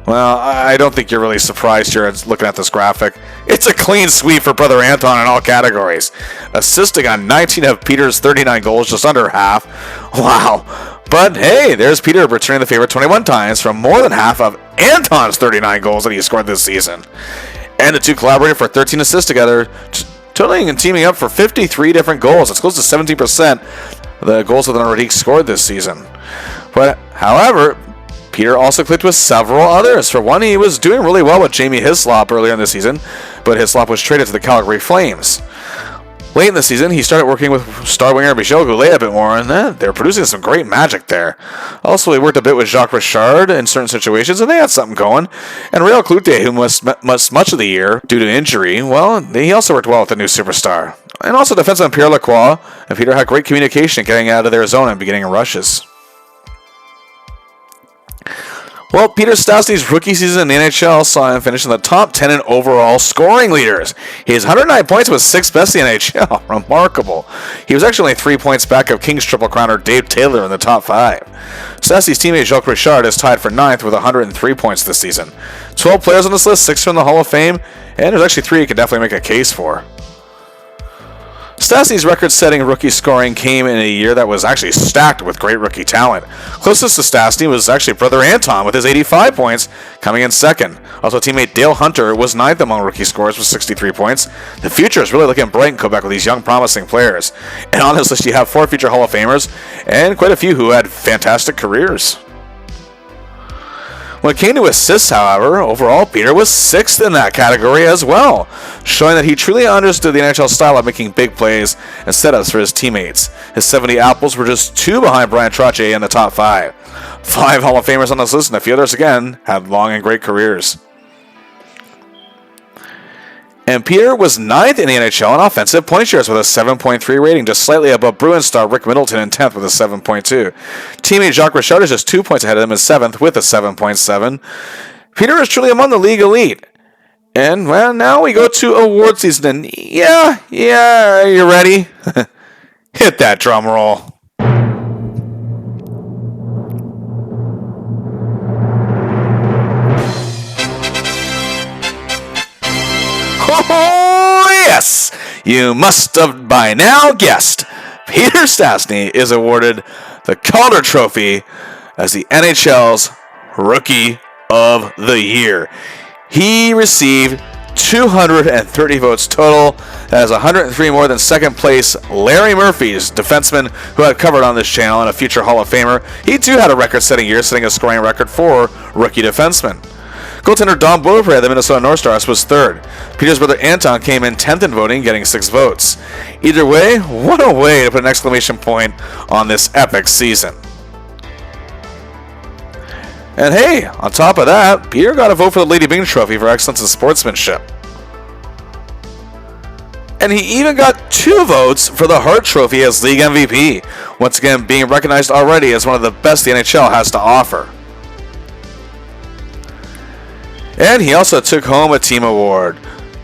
Well, I don't think you're really surprised here looking at this graphic. It's a clean sweep for Brother Anton in all categories. Assisting on 19 of Peter's 39 goals, just under half. Wow. But hey, there's Peter returning the favor 21 times from more than half of Anton's 39 goals that he scored this season. And the two collaborated for 13 assists together, totaling and teaming up for 53 different goals. It's close to 17% of the goals that the Nordiques scored this season. But, however, Peter also clicked with several others. For one, he was doing really well with Jamie Hislop earlier in the season, but Hislop was traded to the Calgary Flames. Late in the season, he started working with star winger Michel Goulet a bit more, and they're producing some great magic there. Also, he worked a bit with Jacques Richard in certain situations, and they had something going. And Réal Cloutier, who missed much of the year due to injury, well, he also worked well with the new superstar. And also defenseman Pierre Lacroix and Peter had great communication getting out of their zone and beginning rushes. Well, Peter Stastny's rookie season in the NHL saw him finish in the top 10 in overall scoring leaders. His 109 points was 6th best in the NHL. Remarkable. He was actually only 3 points back of Kings Triple Crowner Dave Taylor in the top 5. Stastny's teammate Jacques Richard is tied for 9th with 103 points this season. 12 players on this list, 6 from the Hall of Fame, and there's actually 3 you can definitely make a case for. Stastny's record-setting rookie scoring came in a year that was actually stacked with great rookie talent. Closest to Stastny was actually Brother Anton with his 85 points, coming in second. Also, teammate Dale Hunter was 9th among rookie scorers with 63 points. The future is really looking bright in Quebec with these young, promising players. And on this list, you have 4 future Hall of Famers and quite a few who had fantastic careers. When it came to assists, however, overall, Peter was 6th in that category as well, showing that he truly understood the NHL style of making big plays and setups for his teammates. His 70 apples were just 2 behind Brian Trottier in the top 5. 5 Hall of Famers on this list, and a few others, again, had long and great careers. And Peter was 9th in the NHL in offensive point shares with a 7.3 rating, just slightly above Bruins star Rick Middleton in 10th with a 7.2. Teammate Jacques Richard is just 2 points ahead of him in 7th with a 7.7. Peter is truly among the league elite. And, well, now we go to award season. And yeah, are you ready? Hit that drum roll. Oh, yes! You must have by now guessed. Peter Stastny is awarded the Calder Trophy as the NHL's Rookie of the Year. He received 230 votes total. That is 103 more than second place Larry Murphy's, defenseman who I've covered on this channel and a future Hall of Famer. He too had a record-setting year, setting a scoring record for rookie defenseman. Goaltender Don Beaupre of the Minnesota North Stars was third. Peter's brother Anton came in 10th in voting, getting 6 votes. Either way, what a way to put an exclamation point on this epic season. And hey, on top of that, Peter got a vote for the Lady Byng Trophy for excellence in sportsmanship. And he even got 2 votes for the Hart Trophy as league MVP, once again being recognized already as one of the best the NHL has to offer. And he also took home a team award.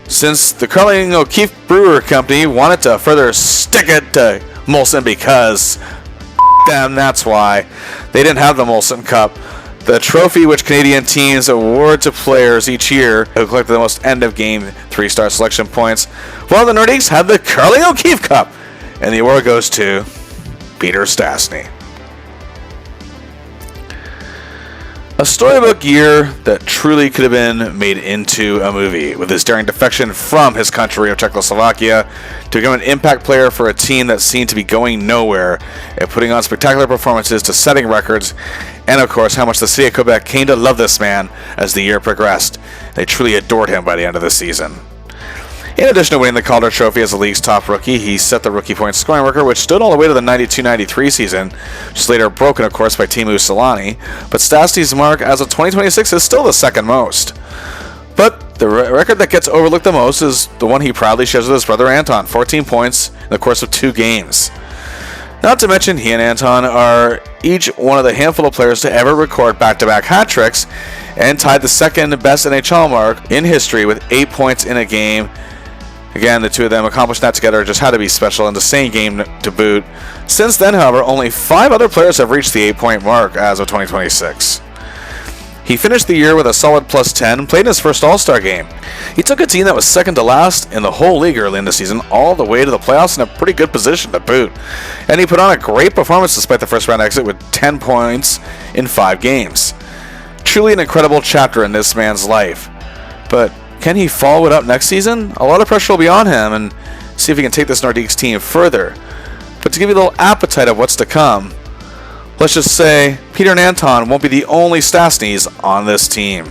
Since the Carling O'Keefe Brewer Company wanted to further stick it to Molson because them, that's why they didn't have the Molson Cup. The trophy which Canadian teams award to players each year who collect the most end-of-game 3-star selection points. Well, the Nordiques had the Carling O'Keefe Cup, and the award goes to Peter Stastny. A storybook year that truly could have been made into a movie, with his daring defection from his country of Czechoslovakia to become an impact player for a team that seemed to be going nowhere and putting on spectacular performances to setting records, and of course how much the city of Quebec came to love this man as the year progressed. They truly adored him by the end of the season. In addition to winning the Calder Trophy as the league's top rookie, he set the rookie point scoring record, which stood all the way to the 92-93 season, which was later broken, of course, by Teemu Selanne. But Stastny's mark as of 2026 is still the second most. But the record that gets overlooked the most is the one he proudly shares with his brother Anton, 14 points in the course of 2 games. Not to mention, he and Anton are each one of the handful of players to ever record back-to-back hat tricks and tied the second best NHL mark in history with 8 points in a game. Again, the two of them accomplished that together, just had to be special in the same game to boot. Since then, however, only 5 other players have reached the 8-point mark as of 2026. He finished the year with a solid plus 10 and played in his first All-Star game. He took a team that was second to last in the whole league early in the season all the way to the playoffs in a pretty good position to boot. And he put on a great performance despite the first round exit with 10 points in 5 games. Truly an incredible chapter in this man's life. But can he follow it up next season? A lot of pressure will be on him, and see if he can take this Nordiques team further. But to give you a little appetite of what's to come, let's just say Peter and Anton won't be the only Stastnys on this team.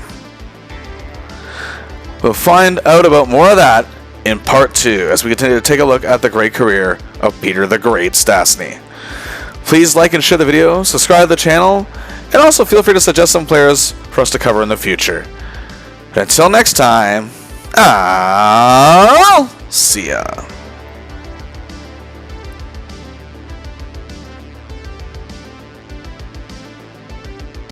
We'll find out about more of that in part 2 as we continue to take a look at the great career of Peter the Great Stastny. Please like and share the video, subscribe to the channel, and also feel free to suggest some players for us to cover in the future. Until next time, I'll see ya.